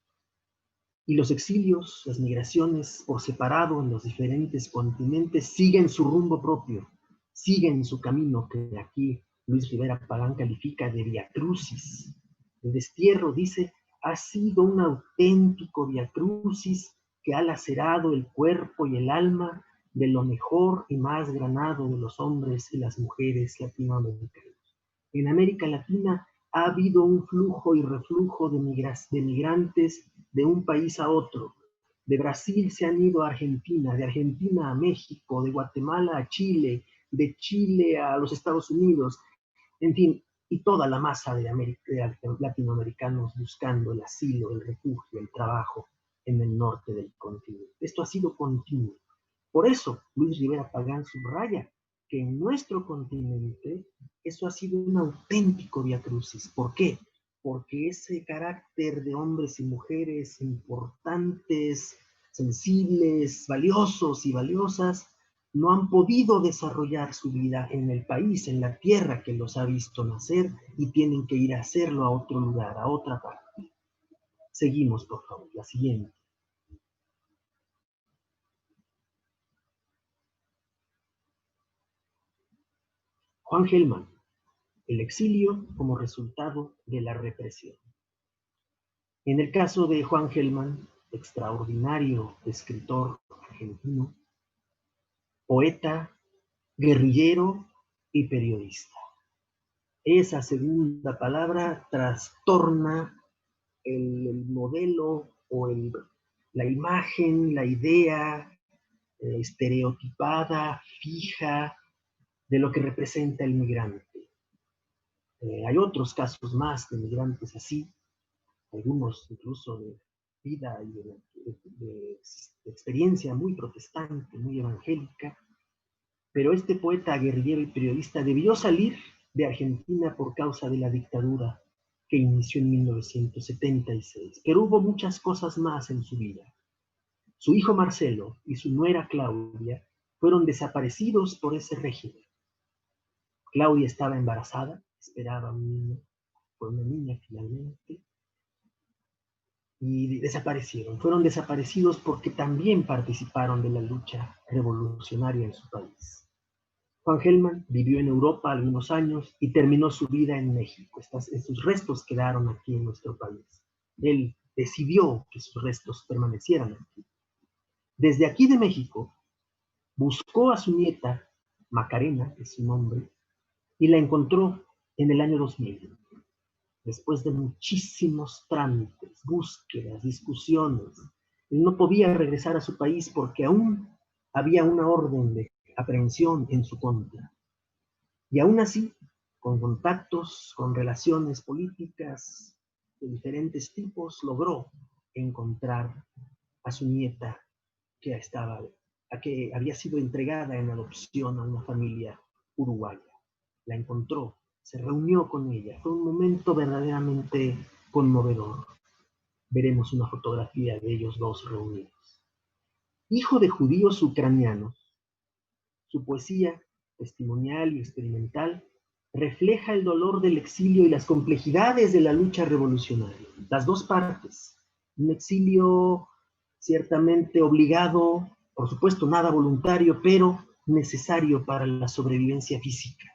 y los exilios, las migraciones por separado en los diferentes continentes siguen su rumbo propio, siguen su camino que aquí Luis Rivera Pagán califica de viacrucis. El destierro, dice, ha sido un auténtico viacrucis que ha lacerado el cuerpo y el alma de lo mejor y más granado de los hombres y las mujeres latinoamericanos. En América Latina ha habido un flujo y reflujo de migrantes de un país a otro. De Brasil se han ido a Argentina, de Argentina a México, de Guatemala a Chile, de Chile a los Estados Unidos, en fin, y toda la masa de latinoamericanos buscando el asilo, el refugio, el trabajo en el norte del continente. Esto ha sido continuo. Por eso Luis Rivera Pagán subraya que en nuestro continente eso ha sido un auténtico viacrucis. ¿Por qué? Porque ese carácter de hombres y mujeres importantes, sensibles, valiosos y valiosas, no han podido desarrollar su vida en el país, en la tierra que los ha visto nacer, y tienen que ir a hacerlo a otro lugar, a otra parte. Seguimos, por favor, la siguiente. Juan Gelman, el exilio como resultado de la represión. En el caso de Juan Gelman, extraordinario escritor argentino, poeta, guerrillero y periodista. Esa segunda palabra trastorna el modelo o la imagen, la idea estereotipada, fija, de lo que representa el migrante. Hay otros casos más de migrantes así, algunos incluso de vida y de experiencia muy protestante, muy evangélica, pero este poeta, guerrillero y periodista debió salir de Argentina por causa de la dictadura que inició en 1976. Pero hubo muchas cosas más en su vida. Su hijo Marcelo y su nuera Claudia fueron desaparecidos por ese régimen. Claudia estaba embarazada, esperaba un niño, fue una niña finalmente, y desaparecieron. Fueron desaparecidos porque también participaron de la lucha revolucionaria en su país. Juan Gelman vivió en Europa algunos años y terminó su vida en México. Sus restos quedaron aquí en nuestro país. Él decidió que sus restos permanecieran aquí. Desde aquí de México, buscó a su nieta, Macarena, que es su nombre, y la encontró en el año 2000. Después de muchísimos trámites, búsquedas, discusiones, él no podía regresar a su país porque aún había una orden de aprehensión en su contra. Y aún así, con contactos, con relaciones políticas de diferentes tipos, logró encontrar a su nieta que había sido entregada en adopción a una familia uruguaya. La encontró, se reunió con ella. Fue un momento verdaderamente conmovedor. Veremos una fotografía de ellos dos reunidos. Hijo de judíos ucranianos, su poesía testimonial y experimental refleja el dolor del exilio y las complejidades de la lucha revolucionaria. Las dos partes. Un exilio ciertamente obligado, por supuesto nada voluntario, pero necesario para la sobrevivencia física.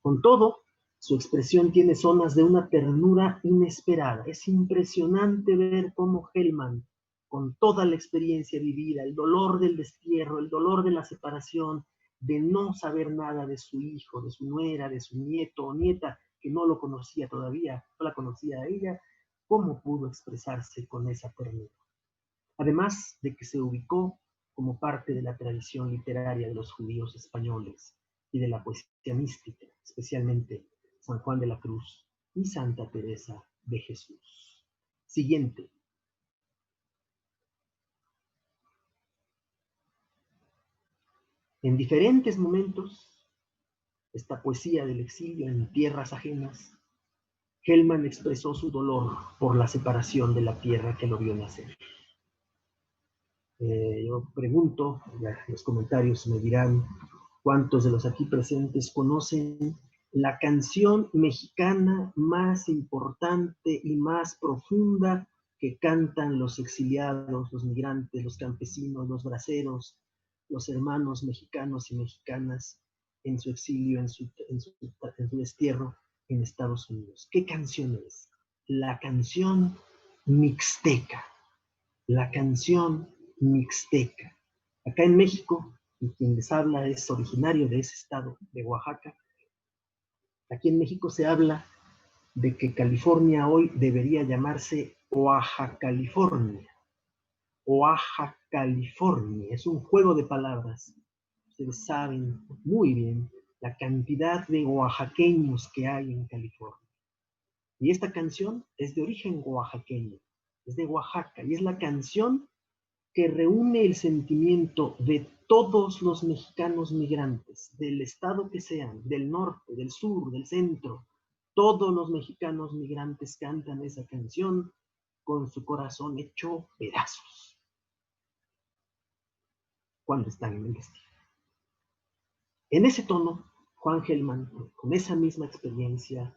Con todo, Su expresión tiene zonas de una ternura inesperada. Es impresionante ver cómo Hellman, con toda la experiencia vivida, el dolor del destierro, el dolor de la separación, de no saber nada de su hijo, de su nuera, de su nieto o nieta, que no lo conocía todavía, no la conocía a ella, cómo pudo expresarse con esa ternura. Además de que se ubicó como parte de la tradición literaria de los judíos españoles y de la poesía mística, especialmente San Juan de la Cruz y Santa Teresa de Jesús. Siguiente. En diferentes momentos, esta poesía del exilio en tierras ajenas, Hellman expresó su dolor por la separación de la tierra que lo vio nacer. Yo pregunto, los comentarios me dirán cuántos de los aquí presentes conocen la canción mexicana más importante y más profunda que cantan los exiliados, los migrantes, los campesinos, los braceros, los hermanos mexicanos y mexicanas en su exilio, en su destierro en Estados Unidos. ¿Qué canción es? La canción mixteca. La canción mixteca. Acá en México, y quien les habla es originario de ese estado, de Oaxaca. Aquí en México se habla de que California hoy debería llamarse Oaxaca, California. Oaxaca, California. Es un juego de palabras. Ustedes saben muy bien la cantidad de oaxaqueños que hay en California. Y esta canción es de origen oaxaqueño, es de Oaxaca, y es la canción que reúne el sentimiento de todos los mexicanos migrantes, del estado que sean, del norte, del sur, del centro. Todos los mexicanos migrantes cantan esa canción con su corazón hecho pedazos cuando están en el destino. En ese tono, Juan Hellman, con esa misma experiencia,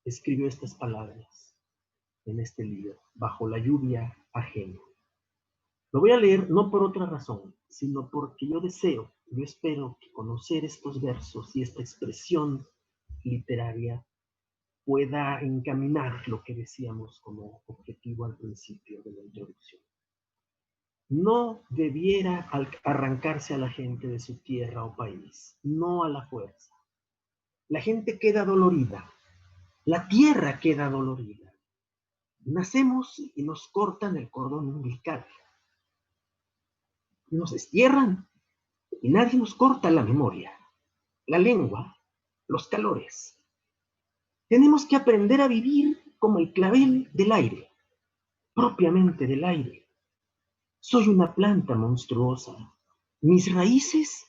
escribió estas palabras en este libro, Bajo la lluvia ajena. Lo voy a leer no por otra razón, sino porque yo espero que conocer estos versos y esta expresión literaria pueda encaminar lo que decíamos como objetivo al principio de la introducción. No debiera arrancarse a la gente de su tierra o país, no a la fuerza. La gente queda dolorida, la tierra queda dolorida. Nacemos y nos cortan el cordón umbilical. Nos destierran y nadie nos corta la memoria, la lengua, los calores. Tenemos que aprender a vivir como el clavel del aire, propiamente del aire. Soy una planta monstruosa. Mis raíces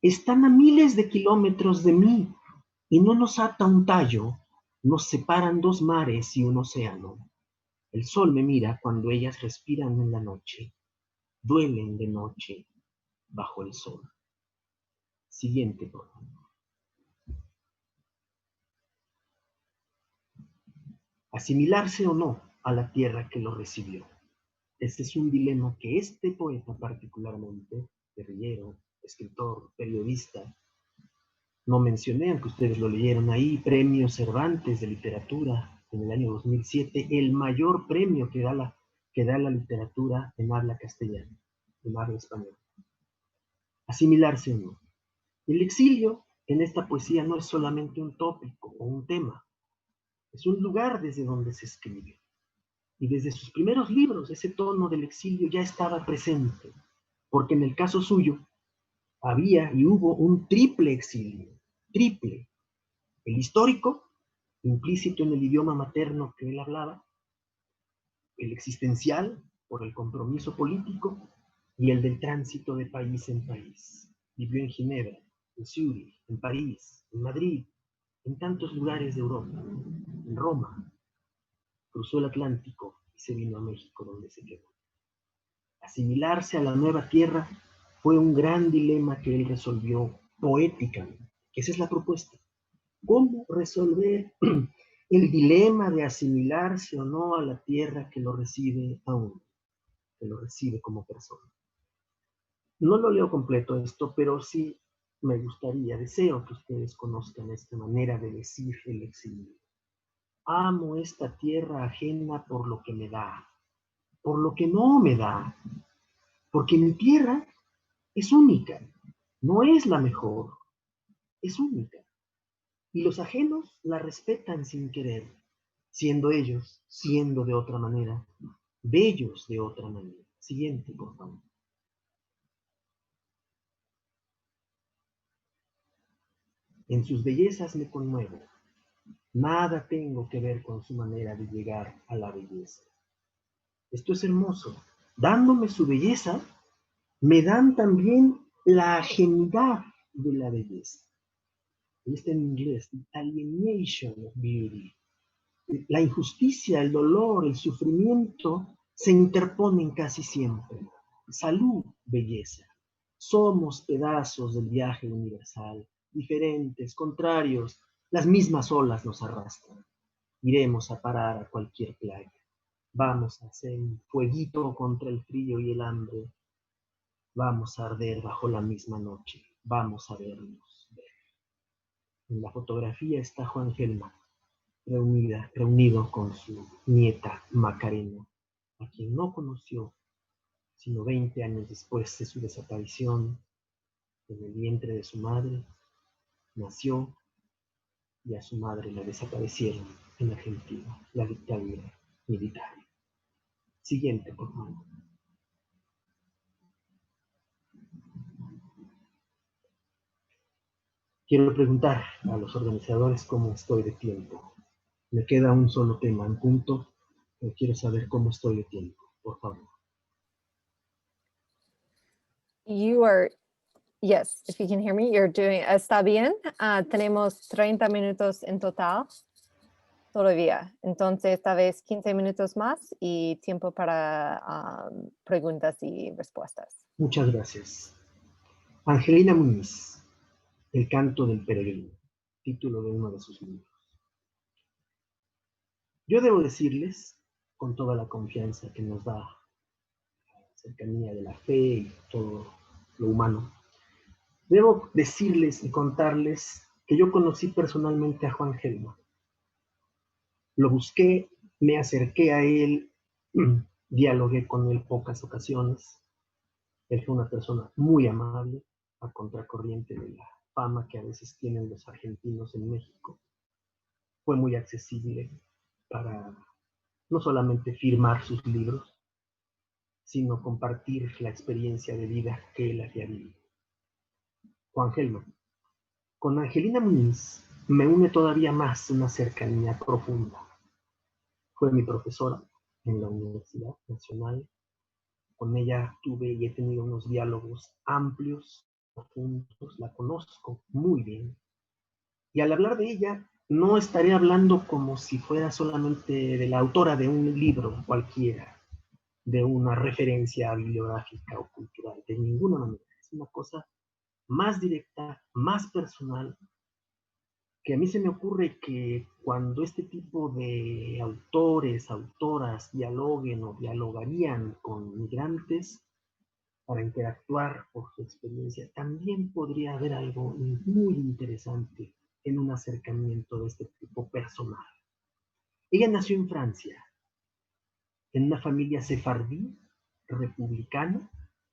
están a miles de kilómetros de mí y no nos ata un tallo, nos separan dos mares y un océano. El sol me mira cuando ellas respiran en la noche, duelen de noche bajo el sol. Siguiente, por favor. Asimilarse o no a la tierra que lo recibió. Este es un dilema que este poeta particularmente, guerrillero, escritor, periodista, no mencioné, aunque ustedes lo leyeron ahí, Premio Cervantes de Literatura en el año 2007, el mayor premio que da la literatura en habla castellana, en habla española. Asimilarse o no. El exilio en esta poesía no es solamente un tópico o un tema, es un lugar desde donde se escribe. Y desde sus primeros libros ese tono del exilio ya estaba presente, porque en el caso suyo había y hubo un triple exilio, triple. El histórico, implícito en el idioma materno que él hablaba, el existencial, por el compromiso político, y el del tránsito de país en país. Vivió en Ginebra, en Zúrich, en París, en Madrid, en tantos lugares de Europa, en Roma. Cruzó el Atlántico y se vino a México, donde se quedó. Asimilarse a la nueva tierra fue un gran dilema que él resolvió poéticamente. Esa es la propuesta. ¿Cómo resolver el dilema de asimilarse o no a la tierra que lo recibe a uno, que lo recibe como persona? No lo leo completo esto, pero sí me gustaría, deseo que ustedes conozcan esta manera de decir el exilio. Amo esta tierra ajena por lo que me da, por lo que no me da, porque mi tierra es única, no es la mejor, es única. Y los ajenos la respetan sin querer, siendo ellos, siendo de otra manera, bellos de otra manera. Siguiente, por favor. En sus bellezas me conmuevo. Nada tengo que ver con su manera de llegar a la belleza. Esto es hermoso. Dándome su belleza, me dan también la ajenidad de la belleza. Está en inglés, the alienation of beauty. La injusticia, el dolor, el sufrimiento se interponen casi siempre. Salud, belleza. Somos pedazos del viaje universal, diferentes, contrarios, las mismas olas nos arrastran. Iremos a parar a cualquier playa. Vamos a hacer un fueguito contra el frío y el hambre. Vamos a arder bajo la misma noche. Vamos a vernos ver. En la fotografía está Juan Gelman, reunido con su nieta Macarena, a quien no conoció, sino 20 años después de su desaparición en el vientre de su madre. Nació y a su madre la desaparecieron en Argentina, la dictadura militar. Siguiente, por favor. Quiero preguntar a los organizadores cómo estoy de tiempo. Me queda un solo tema en punto, pero quiero saber cómo estoy de tiempo, por favor. You are, yes, if you can hear me, you're doing, está bien. Tenemos 30 minutos en total todavía. Entonces, esta vez 15 minutos más y tiempo para preguntas y respuestas. Muchas gracias. Angelina Muñiz, El canto del peregrino, título de uno de sus libros. Yo debo decirles, con toda la confianza que nos da la cercanía de la fe y todo lo humano, debo decirles y contarles que yo conocí personalmente a Juan Gelman. Lo busqué, me acerqué a él, dialogué con él pocas ocasiones. Él fue una persona muy amable, a contracorriente de la fama que a veces tienen los argentinos en México. Fue muy accesible para no solamente firmar sus libros, sino compartir la experiencia de vida que él había vivido. Juan Gelman. Con Angelina Muñiz me une todavía más una cercanía profunda. Fue mi profesora en la Universidad Nacional. Con ella tuve y he tenido unos diálogos amplios, profundos, la conozco muy bien. Y al hablar de ella, no estaré hablando como si fuera solamente de la autora de un libro cualquiera, de una referencia bibliográfica o cultural, de ninguna manera. Es una cosa más directa, más personal, que a mí se me ocurre que cuando este tipo de autores, autoras dialoguen o dialogarían con migrantes para interactuar por su experiencia, también podría haber algo muy interesante en un acercamiento de este tipo personal. Ella nació en Francia, en una familia sefardí, republicana,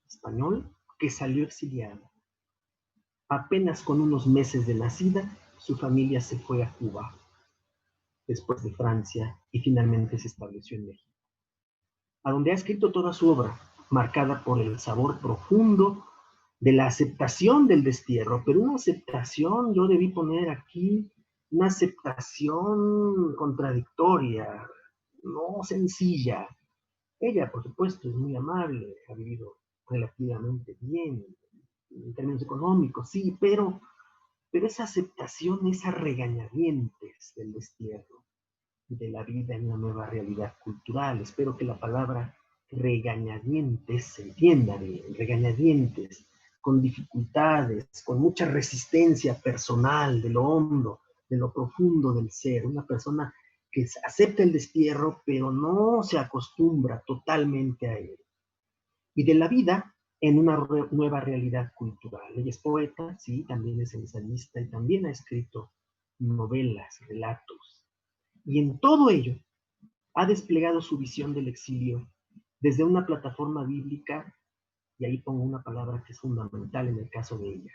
español, que salió exiliada. Apenas con unos meses de nacida, su familia se fue a Cuba, después de Francia, y finalmente se estableció en México, a donde ha escrito toda su obra, marcada por el sabor profundo de la aceptación del destierro, pero una aceptación, yo debí poner aquí, una aceptación contradictoria, no sencilla. Ella, por supuesto, es muy amable, ha vivido relativamente bien en términos económicos, sí, pero esa aceptación es a regañadientes del destierro y de la vida en una nueva realidad cultural. Espero que la palabra regañadientes se entienda bien, regañadientes, con dificultades, con mucha resistencia personal de lo hondo, de lo profundo del ser, una persona que acepta el destierro, pero no se acostumbra totalmente a él. Y de la vida en una nueva realidad cultural. Ella es poeta, sí, también es ensayista y también ha escrito novelas, relatos. Y en todo ello ha desplegado su visión del exilio desde una plataforma bíblica, y ahí pongo una palabra que es fundamental en el caso de ella,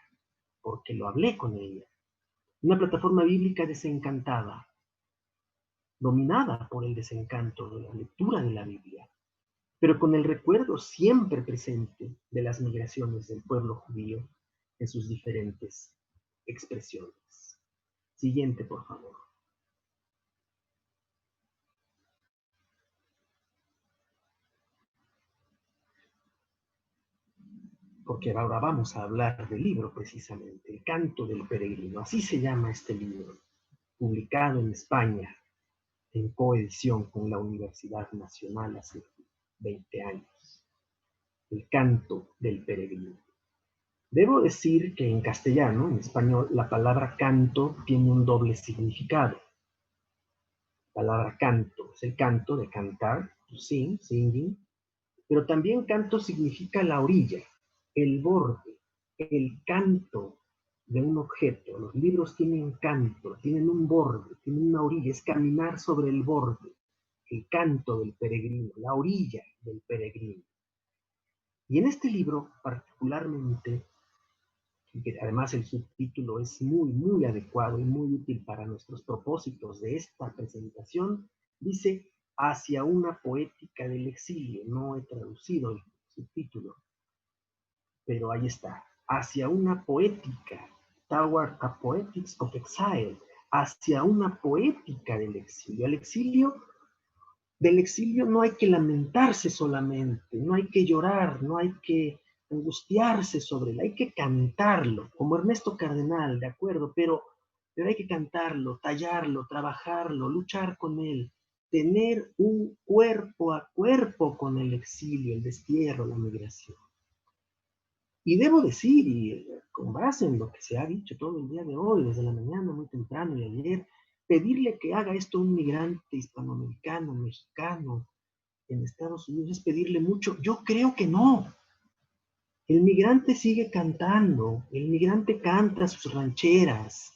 porque lo hablé con ella. Una plataforma bíblica desencantada, dominada por el desencanto de la lectura de la Biblia, pero con el recuerdo siempre presente de las migraciones del pueblo judío en sus diferentes expresiones. Siguiente, por favor. Porque ahora vamos a hablar del libro precisamente, El Canto del Peregrino. Así se llama este libro, publicado en España en coedición con la Universidad Nacional hace 20 años. El Canto del Peregrino. Debo decir que en castellano, en español, la palabra canto tiene un doble significado. La palabra canto es el canto de cantar, to sing, singing, pero también canto significa la orilla, el borde, el canto de un objeto. Los libros tienen canto, tienen un borde, tienen una orilla, es caminar sobre el borde, el canto del peregrino, la orilla del peregrino. Y en este libro, particularmente, que además el subtítulo es muy adecuado y muy útil para nuestros propósitos de esta presentación, dice Hacia una poética del exilio. No he traducido el subtítulo, pero ahí está. Hacia una poética, Toward a Poetics of Exile, hacia una poética del exilio. Del exilio no hay que lamentarse solamente, no hay que llorar, no hay que angustiarse sobre él, hay que cantarlo, como Ernesto Cardenal, de acuerdo, pero hay que cantarlo, tallarlo, trabajarlo, luchar con él, tener un cuerpo a cuerpo con el exilio, el destierro, la migración. Y debo decir, y con base en lo que se ha dicho todo el día de hoy, desde la mañana muy temprano y ayer, pedirle que haga esto un migrante hispanoamericano, mexicano, en Estados Unidos, es pedirle mucho. Yo creo que no. El migrante sigue cantando, el migrante canta sus rancheras,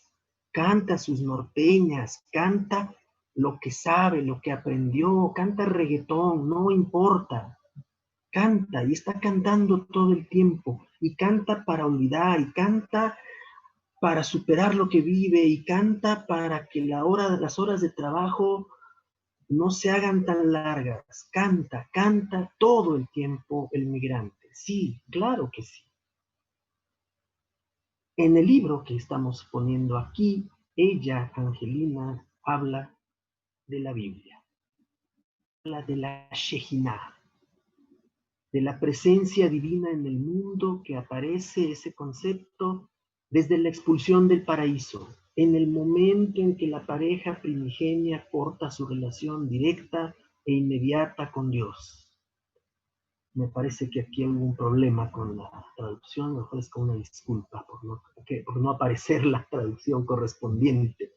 canta sus norteñas, canta lo que sabe, lo que aprendió, canta reggaetón, no importa. Canta y está cantando todo el tiempo, y canta para olvidar, y canta para superar lo que vive, y canta para que las horas de trabajo no se hagan tan largas. Canta todo el tiempo el migrante. Sí, claro que sí. En el libro que estamos poniendo aquí, ella, Angelina, habla de la Biblia. Habla de la Shejinah, de la presencia divina en el mundo, que aparece ese concepto desde la expulsión del paraíso, en el momento en que la pareja primigenia corta su relación directa e inmediata con Dios. Me parece que aquí hubo un problema con la traducción, me ofrezco una disculpa por no aparecer la traducción correspondiente.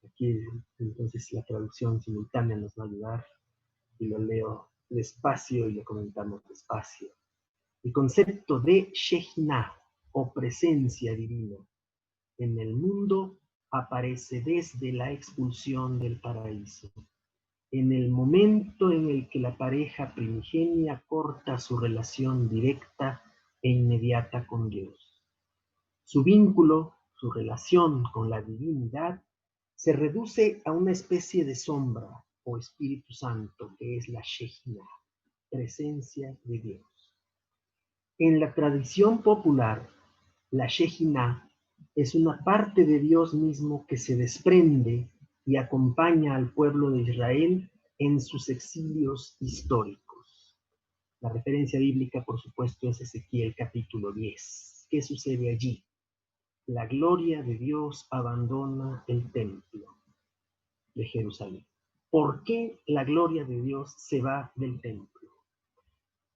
Aquí entonces la traducción simultánea nos va a ayudar, y lo leo despacio y lo comentamos despacio. El concepto de Shejinah, o presencia divina, en el mundo aparece desde la expulsión del paraíso, en el momento en el que la pareja primigenia corta su relación directa e inmediata con Dios. Su vínculo, su relación con la divinidad, se reduce a una especie de sombra o Espíritu Santo, que es la Shejinah, presencia de Dios. En la tradición popular, la Shejinah es una parte de Dios mismo que se desprende y acompaña al pueblo de Israel en sus exilios históricos. La referencia bíblica, por supuesto, es Ezequiel capítulo 10. ¿Qué sucede allí? La gloria de Dios abandona el templo de Jerusalén. ¿Por qué la gloria de Dios se va del templo?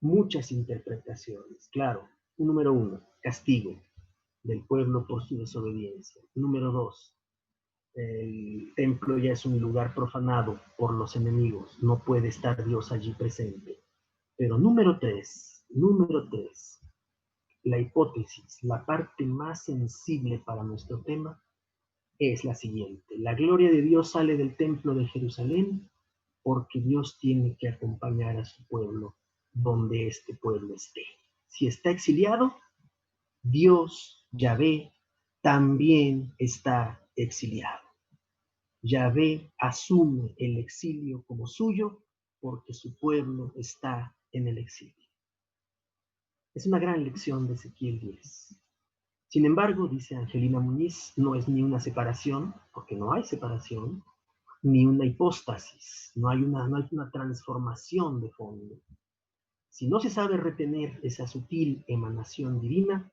Muchas interpretaciones. Claro, número 1, castigo del pueblo por su desobediencia. Número 2, el templo ya es un lugar profanado por los enemigos, no puede estar Dios allí presente. Pero número 3, la hipótesis, la parte más sensible para nuestro tema, es la siguiente. La gloria de Dios sale del templo de Jerusalén porque Dios tiene que acompañar a su pueblo donde este pueblo esté. Si está exiliado, Dios, Yahvé, también está exiliado. Yahvé asume el exilio como suyo porque su pueblo está en el exilio. Es una gran lección de Ezequiel 10. Sin embargo, dice Angelina Muñiz, no es ni una separación, porque no hay separación, ni una hipóstasis, no hay una transformación de fondo. Si no se sabe retener esa sutil emanación divina,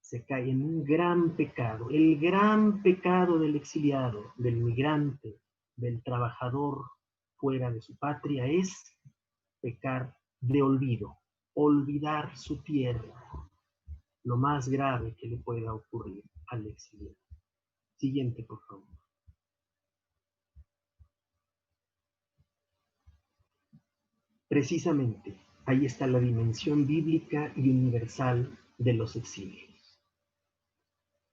se cae en un gran pecado, el gran pecado del exiliado, del migrante, del trabajador fuera de su patria, es pecar de olvido, olvidar su tierra, lo más grave que le pueda ocurrir al exiliado. Siguiente, por favor. Precisamente, ahí está la dimensión bíblica y universal de los exilios.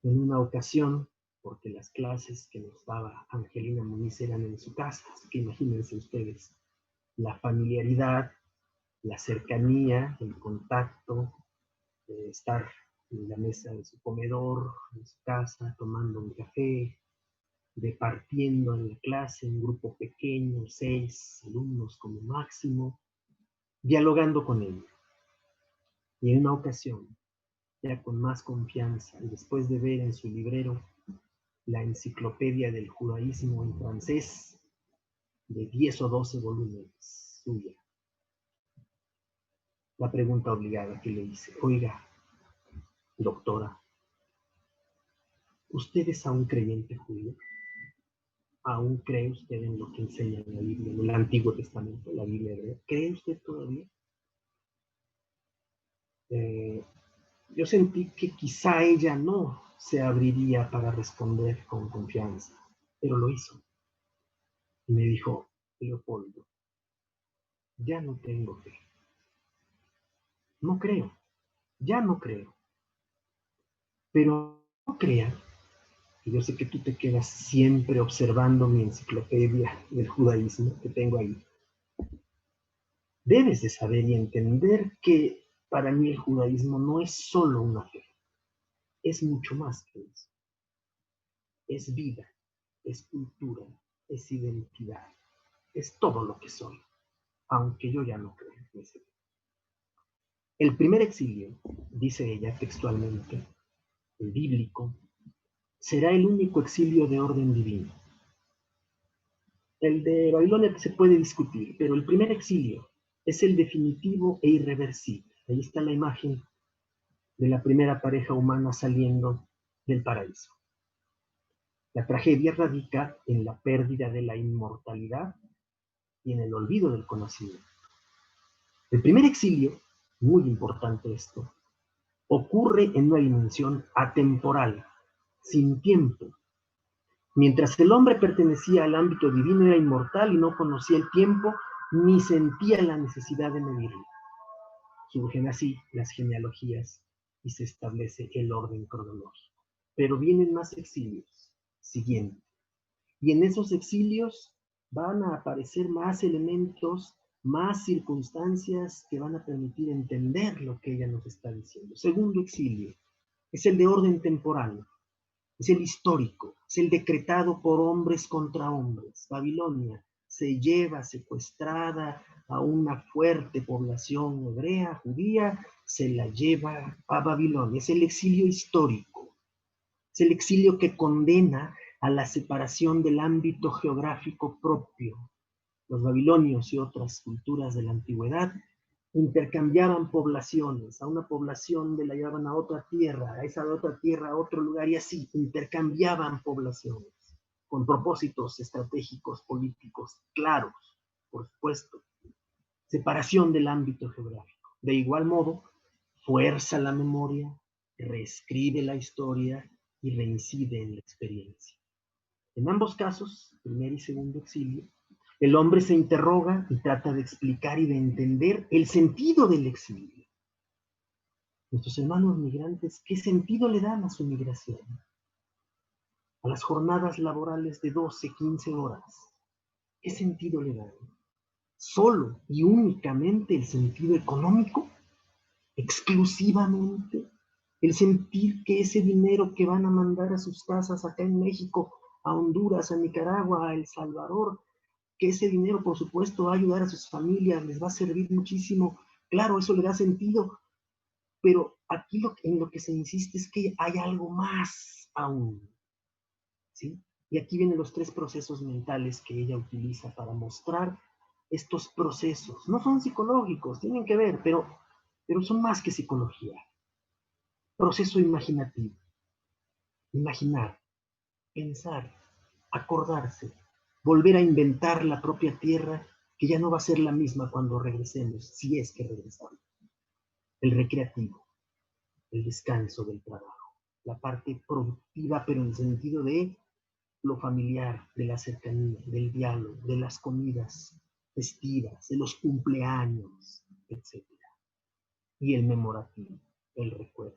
En una ocasión, porque las clases que nos daba Angelina Muñiz eran en su casa, así que imagínense ustedes la familiaridad, la cercanía, el contacto, estar en la mesa de su comedor, en su casa, tomando un café, departiendo en la clase, un grupo pequeño, 6 alumnos como máximo, dialogando con él. Y en una ocasión, ya con más confianza, y después de ver en su librero la enciclopedia del judaísmo en francés, de 10 o 12 volúmenes, suya, la pregunta obligada que le hice, oiga, doctora, ¿usted es aún creyente judío? ¿Aún cree usted en lo que enseña en la Biblia, en el Antiguo Testamento, la Biblia hebrea? ¿Cree usted todavía? Yo sentí que quizá ella no se abriría para responder con confianza, pero lo hizo. Y me dijo, Leopoldo, ya no tengo fe. No creo, ya no creo. Pero no crea, y yo sé que tú te quedas siempre observando mi enciclopedia del judaísmo que tengo ahí. Debes de saber y entender que para mí el judaísmo no es solo una fe, es mucho más que eso. Es vida, es cultura, es identidad, es todo lo que soy, aunque yo ya no creo en ese. El primer exilio, dice ella textualmente, el bíblico, será el único exilio de orden divino. El de Babilonia se puede discutir, pero el primer exilio es el definitivo e irreversible. Ahí está la imagen de la primera pareja humana saliendo del paraíso. La tragedia radica en la pérdida de la inmortalidad y en el olvido del conocimiento. El primer exilio, muy importante esto, ocurre en una dimensión atemporal, sin tiempo. Mientras el hombre pertenecía al ámbito divino, era inmortal y no conocía el tiempo ni sentía la necesidad de medirlo. Surgen así las genealogías y se establece el orden cronológico. Pero vienen más exilios. Siguiente. Y en esos exilios van a aparecer más elementos, más circunstancias que van a permitir entender lo que ella nos está diciendo. Segundo exilio es el de orden temporal, es el histórico, es el decretado por hombres contra hombres. Babilonia se lleva secuestrada a una fuerte población hebrea, judía, se la lleva a Babilonia. Es el exilio histórico, es el exilio que condena a la separación del ámbito geográfico propio. Los babilonios y otras culturas de la antigüedad intercambiaban poblaciones, a una población la llevaban a otra tierra, a esa otra tierra a otro lugar, y así intercambiaban poblaciones, con propósitos estratégicos, políticos claros, por supuesto. Separación del ámbito geográfico. De igual modo, fuerza la memoria, reescribe la historia y reincide en la experiencia. En ambos casos, primer y segundo exilio, el hombre se interroga y trata de explicar y de entender el sentido del exilio. Nuestros hermanos migrantes, ¿qué sentido le dan a su migración? A las jornadas laborales de 12, 15 horas. ¿Qué sentido le dan? ¿Solo y únicamente el sentido económico? ¿Exclusivamente? El sentir que ese dinero que van a mandar a sus casas acá en México, a Honduras, a Nicaragua, a El Salvador, que ese dinero, por supuesto, va a ayudar a sus familias, les va a servir muchísimo. Claro, eso le da sentido, pero aquí en lo que se insiste es que hay algo más aún, ¿sí? Y aquí vienen los 3 procesos mentales que ella utiliza para mostrar estos procesos. No son psicológicos, tienen que ver, pero son más que psicología. Proceso imaginativo. Imaginar, pensar, acordarse, volver a inventar la propia tierra que ya no va a ser la misma cuando regresemos, si es que regresamos. El recreativo, el descanso del trabajo, la parte productiva, pero en el sentido de lo familiar, de la cercanía, del diálogo, de las comidas festivas, de los cumpleaños, etc. Y el memorativo, el recuerdo.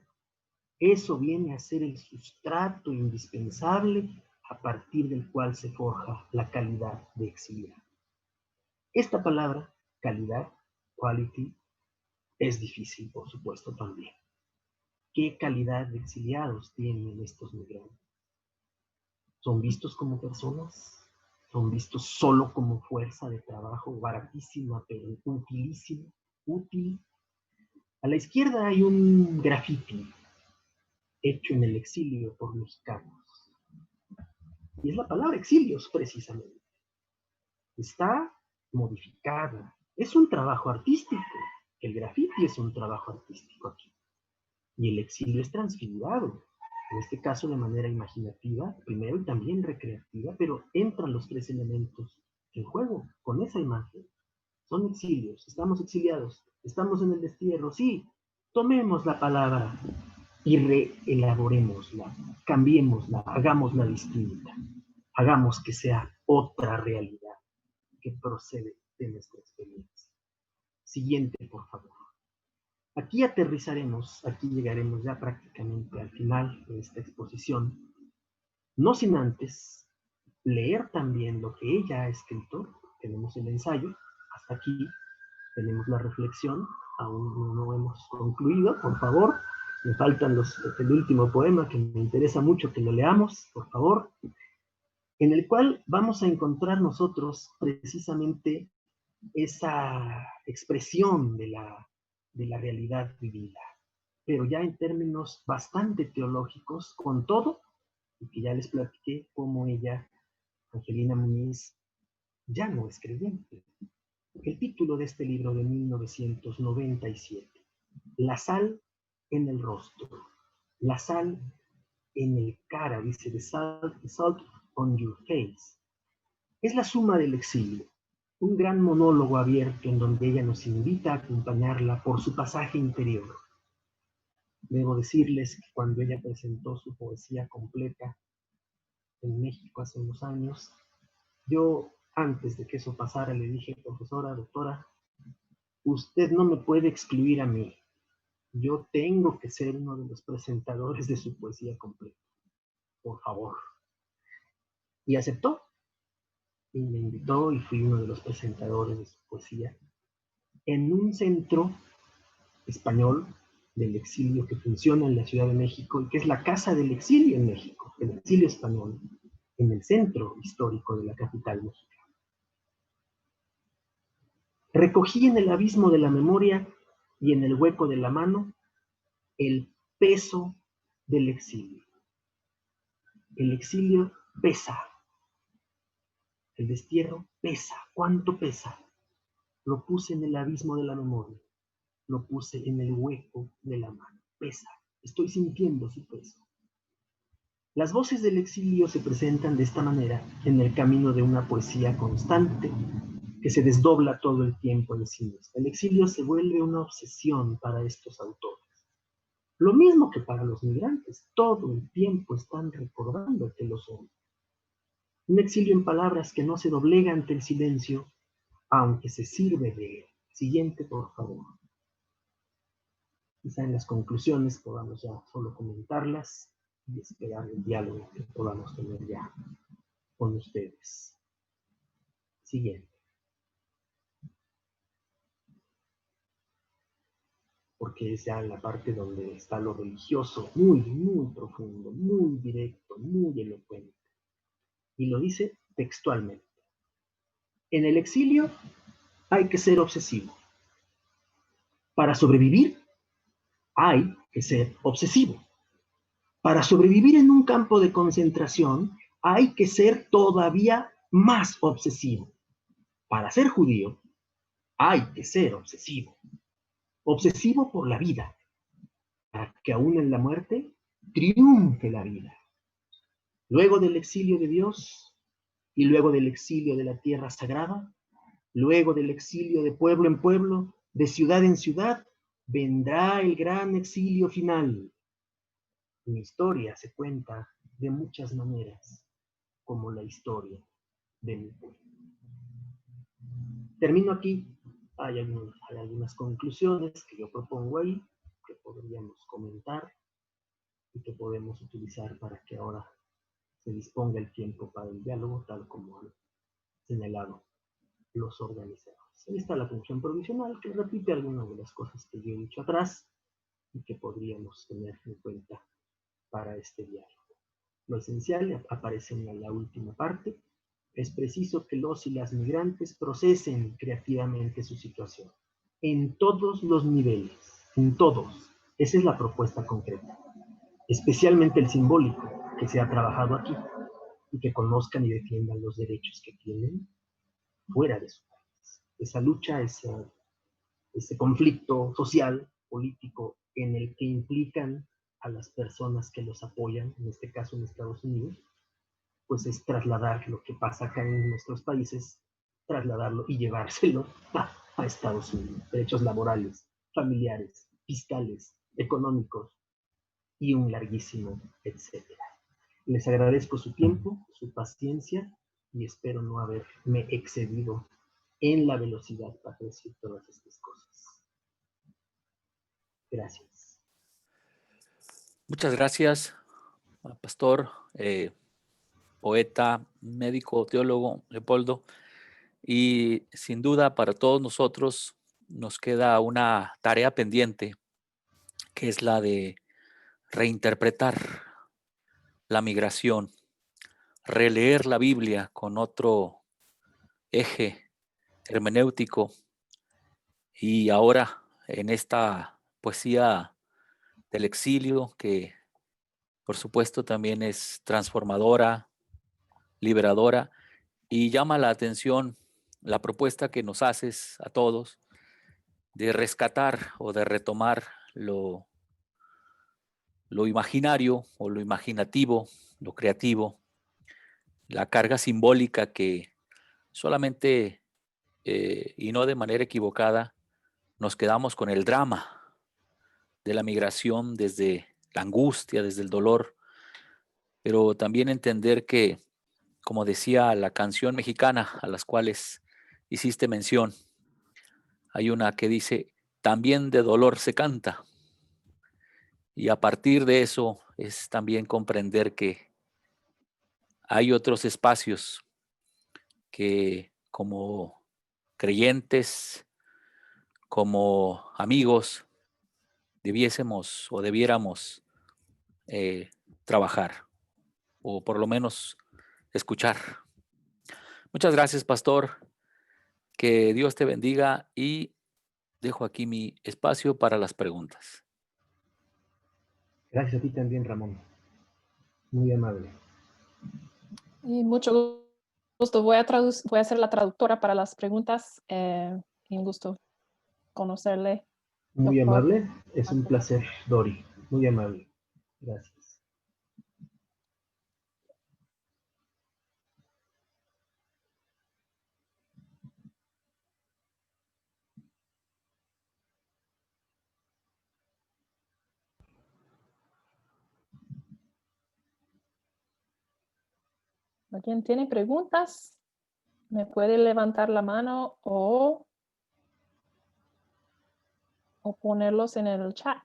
Eso viene a ser el sustrato indispensable a partir del cual se forja la calidad de exiliado. Esta palabra, calidad, quality, es difícil, por supuesto, también. ¿Qué calidad de exiliados tienen estos migrantes? ¿Son vistos como personas? ¿Son vistos solo como fuerza de trabajo baratísima, pero utilísima? Útil. A la izquierda hay un graffiti hecho en el exilio por mexicanos. Y es la palabra exilios, precisamente. Está modificada. Es un trabajo artístico. El graffiti es un trabajo artístico aquí. Y el exilio es transfigurado. En este caso de manera imaginativa, primero, y también recreativa, pero entran los 3 elementos en juego con esa imagen. Son exilios, estamos exiliados, estamos en el destierro, sí, tomemos la palabra y reelaborémosla, cambiémosla, hagámosla distinta, hagamos que sea otra realidad que procede de nuestra experiencia. Siguiente, por favor. Aquí aterrizaremos, aquí llegaremos ya prácticamente al final de esta exposición, no sin antes leer también lo que ella ha escrito. Tenemos el ensayo, hasta aquí tenemos la reflexión, aún no hemos concluido, por favor, me faltan el último poema que me interesa mucho que lo leamos, por favor, en el cual vamos a encontrar nosotros precisamente esa expresión de la realidad vivida, pero ya en términos bastante teológicos, con todo, y que ya les platiqué cómo ella, Angelina Muñiz, ya no es creyente. El título de este libro de 1997, La sal en el rostro, la sal en el cara, dice, the salt on your face. Es la suma del exilio, un gran monólogo abierto en donde ella nos invita a acompañarla por su pasaje interior. Debo decirles que cuando ella presentó su poesía completa en México hace unos años, yo, antes de que eso pasara, le dije, profesora, doctora, usted no me puede excluir a mí. Yo tengo que ser uno de los presentadores de su poesía completa. Por favor. Y aceptó. Y me invitó y fui uno de los presentadores de su poesía en un centro español del exilio que funciona en la Ciudad de México y que es la Casa del Exilio en México, el exilio español, en el centro histórico de la capital mexicana. Recogí en el abismo de la memoria y en el hueco de la mano el peso del exilio. El exilio pesa. El destierro pesa. ¿Cuánto pesa? Lo puse en el abismo de la memoria. Lo puse en el hueco de la mano. Pesa. Estoy sintiendo su peso. Las voces del exilio se presentan de esta manera en el camino de una poesía constante que se desdobla todo el tiempo en sí misma. El exilio se vuelve una obsesión para estos autores. Lo mismo que para los migrantes, todo el tiempo están recordando que lo son. Un exilio en palabras que no se doblega ante el silencio, aunque se sirve de él. Siguiente, por favor. quizá en las conclusiones podamos ya solo comentarlas y esperar el diálogo que podamos tener ya con ustedes. Siguiente. Porque es ya la parte donde está lo religioso, muy, muy profundo, muy directo, muy elocuente. Y lo dice textualmente. En el exilio hay que ser obsesivo. Para sobrevivir hay que ser obsesivo. Para sobrevivir en un campo de concentración hay que ser todavía más obsesivo. Para ser judío hay que ser obsesivo. Obsesivo por la vida, para que aún en la muerte triunfe la vida. Luego del exilio de Dios y luego del exilio de la tierra sagrada, luego del exilio de pueblo en pueblo, de ciudad en ciudad, vendrá el gran exilio final. Mi historia se cuenta de muchas maneras, como la historia de mi pueblo. Termino aquí. Hay algunas conclusiones que yo propongo ahí, que podríamos comentar y que podemos utilizar para que ahora se disponga el tiempo para el diálogo, tal como han señalado los organizadores. Ahí está la función provisional, que repite algunas de las cosas que yo he dicho atrás y que podríamos tener en cuenta para este diálogo. Lo esencial aparece en la última parte. Es preciso que los y las migrantes procesen creativamente su situación, en todos los niveles, en todos. Esa es la propuesta concreta, especialmente el simbólico que se ha trabajado aquí, y que conozcan y defiendan los derechos que tienen fuera de su país. Esa lucha, ese conflicto social, político, en el que implican a las personas que los apoyan, en este caso en Estados Unidos, pues es trasladar lo que pasa acá en nuestros países, trasladarlo y llevárselo a Estados Unidos. Derechos laborales, familiares, fiscales, económicos y un larguísimo etcétera. Les agradezco su tiempo, su paciencia y espero no haberme excedido en la velocidad para decir todas estas cosas. Gracias. Muchas gracias, pastor, poeta, médico, teólogo, Leopoldo. Y sin duda para todos nosotros nos queda una tarea pendiente, que es la de reinterpretar la migración, releer la Biblia con otro eje hermenéutico y ahora en esta poesía del exilio que por supuesto también es transformadora, liberadora y llama la atención la propuesta que nos haces a todos de rescatar o de retomar lo imaginario o lo imaginativo, lo creativo, la carga simbólica que solamente y no de manera equivocada nos quedamos con el drama de la migración desde la angustia, desde el dolor, pero también entender que, como decía la canción mexicana a las cuales hiciste mención, hay una que dice, también de dolor se canta. Y a partir de eso es también comprender que hay otros espacios que como creyentes, como amigos, debiésemos o debiéramos trabajar o por lo menos escuchar. Muchas gracias, pastor. Que Dios te bendiga y dejo aquí mi espacio para las preguntas. Gracias a ti también, Ramón. Muy amable. Y mucho gusto. Voy a ser la traductora para las preguntas. Y un gusto conocerle. Muy Doctor. amable. Es un placer, Dori. Muy amable. Gracias. ¿Alguien tiene preguntas? ¿Me puede levantar la mano o o ponerlos en el chat.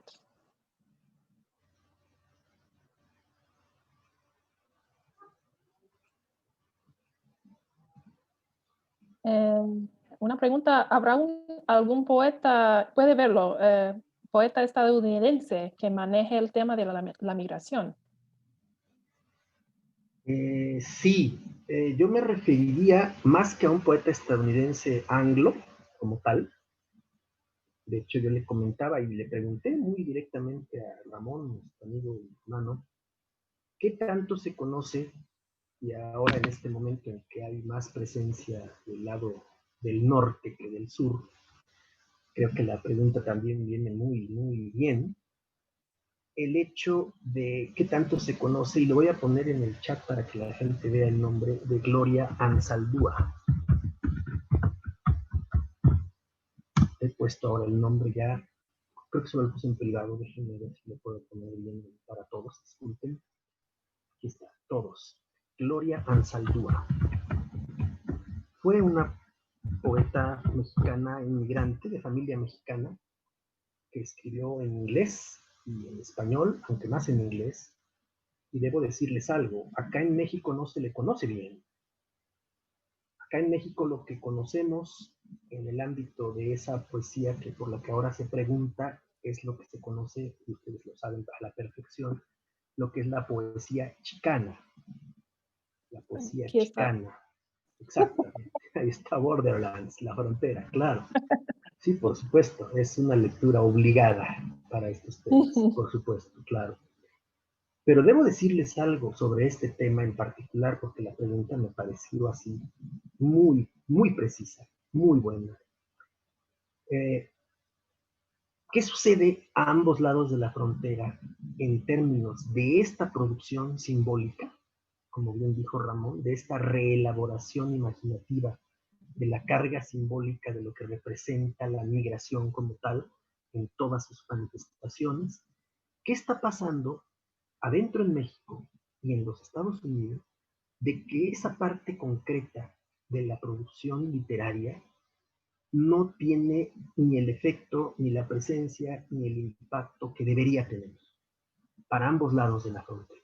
Una pregunta, ¿habrá algún poeta, puede verlo, poeta estadounidense que maneje el tema de la migración? Sí, yo me referiría más que a un poeta estadounidense anglo, como tal. De hecho, yo le comentaba y le pregunté muy directamente a Ramón, nuestro amigo y hermano, ¿qué tanto se conoce? Y ahora en este momento en que hay más presencia del lado del norte que del sur, creo que la pregunta también viene muy, muy bien. El hecho de qué tanto se conoce, y lo voy a poner en el chat para que la gente vea el nombre de Gloria Anzaldúa. He puesto ahora el nombre ya, creo que se lo puse en privado, déjenme ver si lo puedo poner bien para todos, disculpen. Aquí está, todos. Gloria Anzaldúa. Fue una poeta mexicana inmigrante de familia mexicana que escribió en inglés y en español, aunque más en inglés. Y debo decirles algo, acá en México no se le conoce bien. Acá en México lo que conocemos en el ámbito de esa poesía que por la que ahora se pregunta es lo que se conoce, y ustedes lo saben a la perfección, lo que es la poesía chicana. La poesía Aquí está. chicana. Exactamente. Ahí está Borderlands, la frontera, claro. Sí, por supuesto, es una lectura obligada para estos temas, por supuesto, claro. Pero debo decirles algo sobre este tema en particular, porque la pregunta me pareció así muy, muy precisa, muy buena. ¿Qué sucede a ambos lados de la frontera en términos de esta producción simbólica, como bien dijo Ramón, de esta reelaboración imaginativa de la carga simbólica de lo que representa la migración como tal en todas sus manifestaciones? ¿Qué está pasando adentro en México y en los Estados Unidos de que esa parte concreta de la producción literaria no tiene ni el efecto, ni la presencia, ni el impacto que debería tener para ambos lados de la frontera?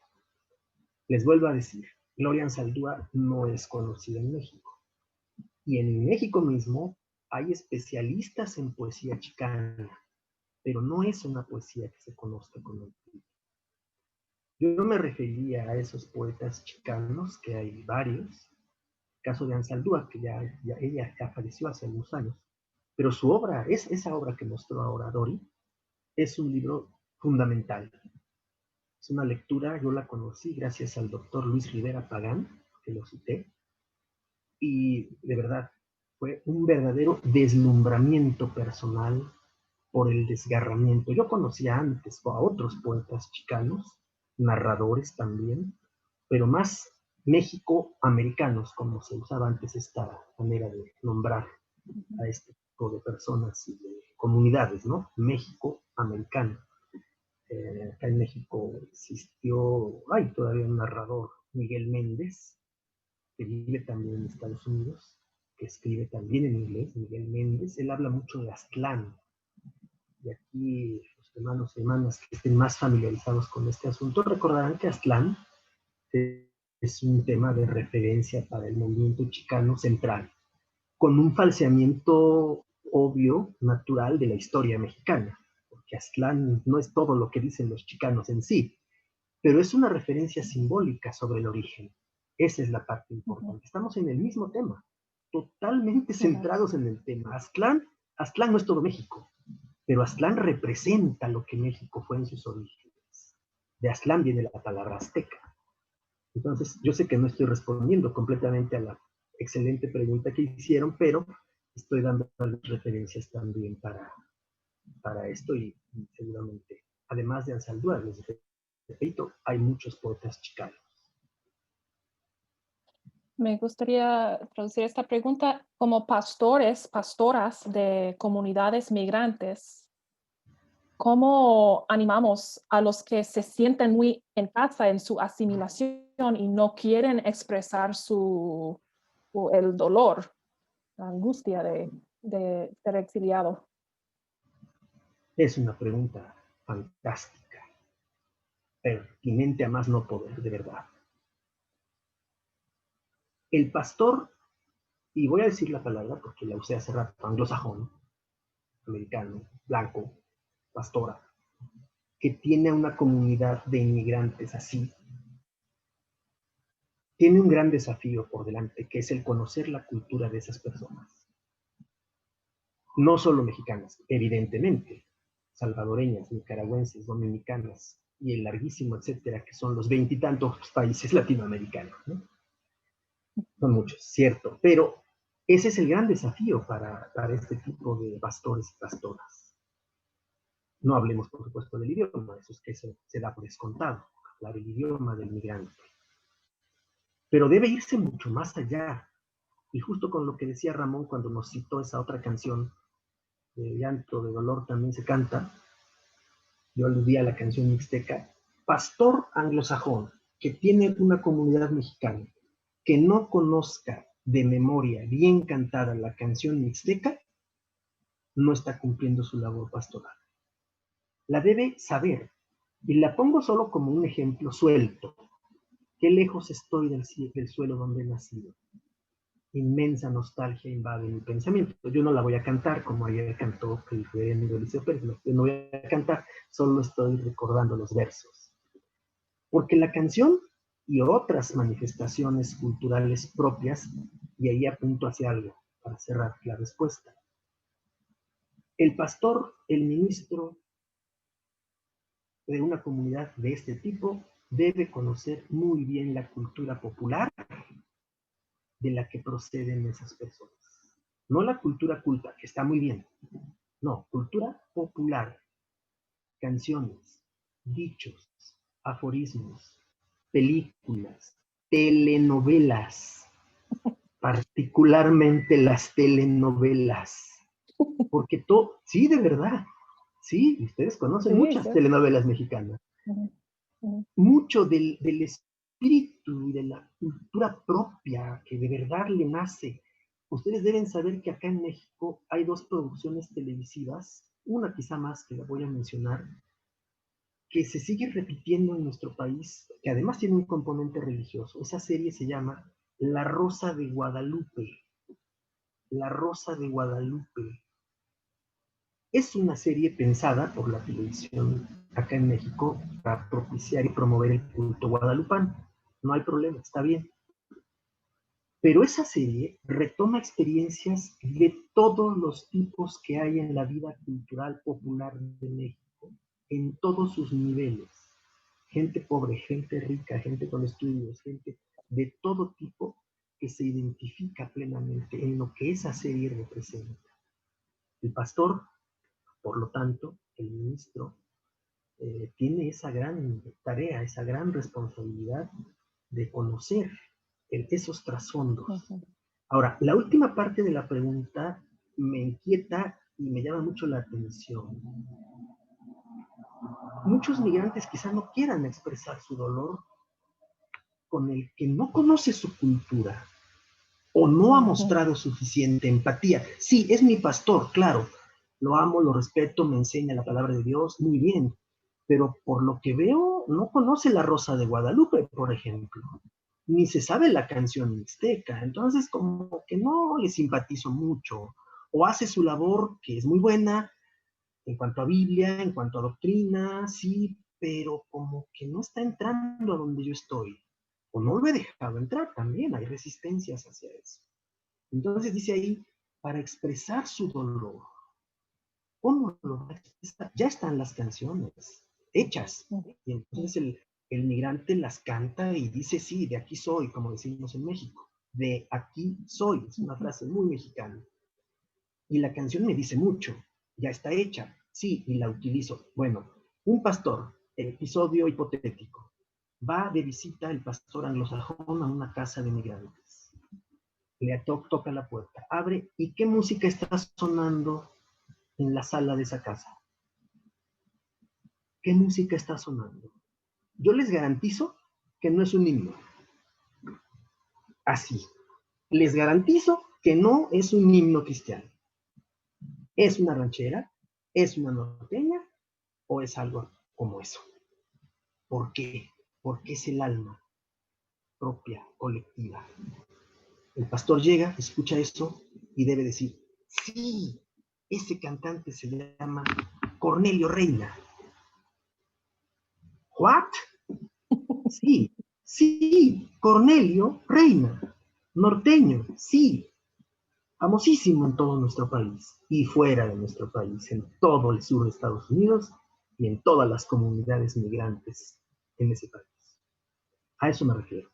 Les vuelvo a decir, Gloria Anzaldúa no es conocida en México. Y en México mismo hay especialistas en poesía chicana, pero no es una poesía que se conozca con el público. Yo no me refería a esos poetas chicanos, que hay varios, el caso de Anzaldúa, que ella ya falleció hace algunos años, pero su obra, esa obra que mostró ahora Dori, es un libro fundamental. Es una lectura, yo la conocí gracias al doctor Luis Rivera Pagán, que lo cité, y de verdad fue un verdadero deslumbramiento personal por el desgarramiento. Yo conocía antes a otros poetas chicanos, narradores también, pero más México-americanos, como se usaba antes esta manera de nombrar a este tipo de personas y de comunidades, ¿no? México-americano. Acá en México existió, hay todavía un narrador, Miguel Méndez, que vive también en Estados Unidos, que escribe también en inglés, Miguel Méndez. Él habla mucho de Aztlán. Y aquí los hermanos y hermanas que estén más familiarizados con este asunto recordarán que Aztlán es un tema de referencia para el movimiento chicano central, con un falseamiento obvio, natural de la historia mexicana, porque Aztlán no es todo lo que dicen los chicanos en sí, pero es una referencia simbólica sobre el origen. Esa es la parte importante. Estamos en el mismo tema, totalmente centrados en el tema. Aztlán no es todo México, pero Aztlán representa lo que México fue en sus orígenes. De Aztlán viene la palabra azteca. Entonces, yo sé que no estoy respondiendo completamente a la excelente pregunta que hicieron, pero estoy dando referencias también para esto y seguramente, además de Anzaldúa, les repito, hay muchos poetas chicanos. Me gustaría traducir esta pregunta como pastores, pastoras de comunidades migrantes. ¿Cómo animamos a los que se sienten muy en casa en su asimilación y no quieren expresar el dolor, la angustia de ser exiliado? Es una pregunta fantástica, pertinente a más no poder, de verdad. El pastor, y voy a decir la palabra porque la usé hace rato, anglosajón, americano, blanco, pastora, que tiene una comunidad de inmigrantes así, tiene un gran desafío por delante, que es el conocer la cultura de esas personas. No solo mexicanas, evidentemente, salvadoreñas, nicaragüenses, dominicanas, y el larguísimo etcétera, que son los 20 y tantos países latinoamericanos, ¿no? Son muchos, cierto, pero ese es el gran desafío para este tipo de pastores y pastoras. No hablemos, por supuesto, del idioma, eso es que se da por descontado, hablar el idioma del migrante. Pero debe irse mucho más allá. Y justo con lo que decía Ramón cuando nos citó esa otra canción, de llanto, de dolor también se canta, yo aludí a la canción mixteca, pastor anglosajón que tiene una comunidad mexicana que no conozca de memoria bien cantada la canción mixteca, no está cumpliendo su labor pastoral. La debe saber. Y la pongo solo como un ejemplo suelto. Qué lejos estoy del suelo donde he nacido. Inmensa nostalgia invade mi pensamiento. Yo no la voy a cantar como ayer cantó el reverendo Eliseo Pérez. No voy a cantar, solo estoy recordando los versos. Porque la canción y otras manifestaciones culturales propias, y ahí apunto hacia algo para cerrar la respuesta. El pastor, el ministro de una comunidad de este tipo debe conocer muy bien la cultura popular de la que proceden esas personas. No la cultura culta, que está muy bien. No, cultura popular. Canciones, dichos, aforismos, películas, telenovelas, particularmente las telenovelas. Porque todo, sí, de verdad, sí, ustedes conocen muchas telenovelas mexicanas. Mucho del espíritu y de la cultura propia que de verdad le nace. Ustedes deben saber que acá en México hay dos producciones televisivas, una quizá más que la voy a mencionar, que se sigue repitiendo en nuestro país, que además tiene un componente religioso. Esa serie se llama La Rosa de Guadalupe. La Rosa de Guadalupe. Es una serie pensada por la televisión acá en México para propiciar y promover el culto guadalupano. No hay problema, está bien. Pero esa serie retoma experiencias de todos los tipos que hay en la vida cultural popular de México, en todos sus niveles. Gente pobre, gente rica, gente con estudios, gente de todo tipo que se identifica plenamente en lo que esa serie representa. El pastor, por lo tanto, el ministro, tiene esa gran tarea, esa gran responsabilidad de conocer esos trasfondos. Ahora, la última parte de la pregunta me inquieta y me llama mucho la atención. Muchos migrantes quizá no quieran expresar su dolor con el que no conoce su cultura o no ha mostrado suficiente empatía. Sí, es mi pastor, claro, lo amo, lo respeto, me enseña la palabra de Dios, muy bien, pero por lo que veo no conoce la Rosa de Guadalupe, por ejemplo, ni se sabe la canción mixteca, entonces como que no le simpatizo mucho, o hace su labor, que es muy buena, en cuanto a Biblia, en cuanto a doctrina, sí, pero como que no está entrando a donde yo estoy, o no lo he dejado entrar también, hay resistencias hacia eso. Entonces dice ahí, para expresar su dolor, ¿cómo lo va a expresar? Ya están las canciones hechas, y entonces el migrante las canta y dice, sí, de aquí soy, como decimos en México, de aquí soy, es una frase muy mexicana. Y la canción me dice mucho, ya está hecha, sí, y la utilizo. Bueno, un pastor, episodio hipotético, va de visita el pastor anglosajón a una casa de migrantes. Le toca la puerta, abre, ¿y qué música está sonando en la sala de esa casa? ¿Qué música está sonando? Yo les garantizo que no es un himno. Así. Les garantizo que no es un himno cristiano. Es una ranchera, ¿Es una norteña o es algo como eso? ¿Por qué? Porque es el alma propia, colectiva. El pastor llega, escucha eso y debe decir, sí, ese cantante se llama Cornelio Reina. ¿What? Sí, sí, Cornelio Reina, norteño, sí, famosísimo en todo nuestro país y fuera de nuestro país, en todo el sur de Estados Unidos y en todas las comunidades migrantes en ese país. A eso me refiero.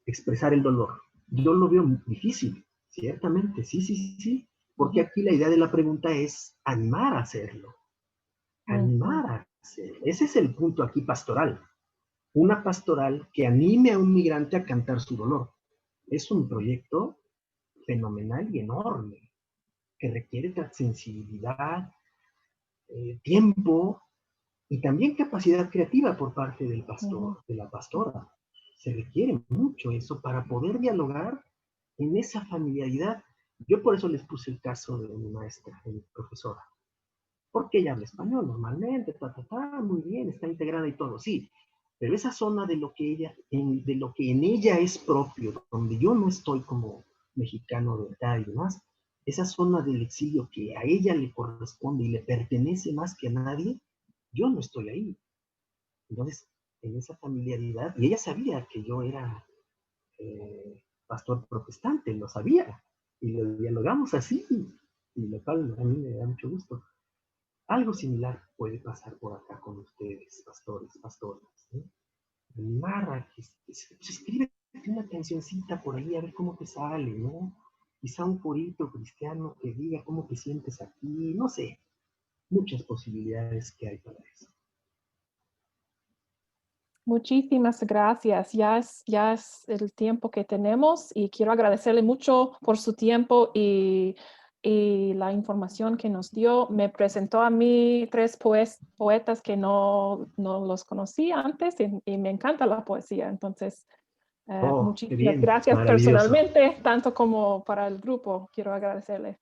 Expresar el dolor. Yo lo veo muy difícil, ciertamente, sí, porque aquí la idea de la pregunta es animar a hacerlo. Animar a hacerlo. Ese es el punto aquí pastoral. Una pastoral que anime a un migrante a cantar su dolor. Es un proyecto fenomenal y enorme, que requiere sensibilidad, tiempo y también capacidad creativa por parte del pastor, de la pastora. Se requiere mucho eso para poder dialogar en esa familiaridad. Yo por eso les puse el caso de mi maestra, de mi profesora, porque ella habla español normalmente, muy bien, está integrada y todo, sí, pero esa zona de lo que de lo que en ella es propio, donde yo no estoy como mexicano de verdad y demás, esa zona del exilio que a ella le corresponde y le pertenece más que a nadie, yo no estoy ahí. Entonces, en esa familiaridad, y ella sabía que yo era pastor protestante, lo sabía, y lo dialogamos así, y lo cual a mí me da mucho gusto. Algo similar puede pasar por acá con ustedes, pastores, pastoras. Animar a que se escribe una cancioncita por ahí, a ver cómo te sale, ¿no? Quizá un corito cristiano que diga cómo te sientes aquí, no sé. Muchas posibilidades que hay para eso. Muchísimas gracias. Ya es el tiempo que tenemos y quiero agradecerle mucho por su tiempo y la información que nos dio. Me presentó a mí 3 poetas que no los conocía antes y me encanta la poesía. Entonces, Oh, qué muchísimas bien, gracias maravilloso. personalmente, tanto como para el grupo. Quiero agradecerle.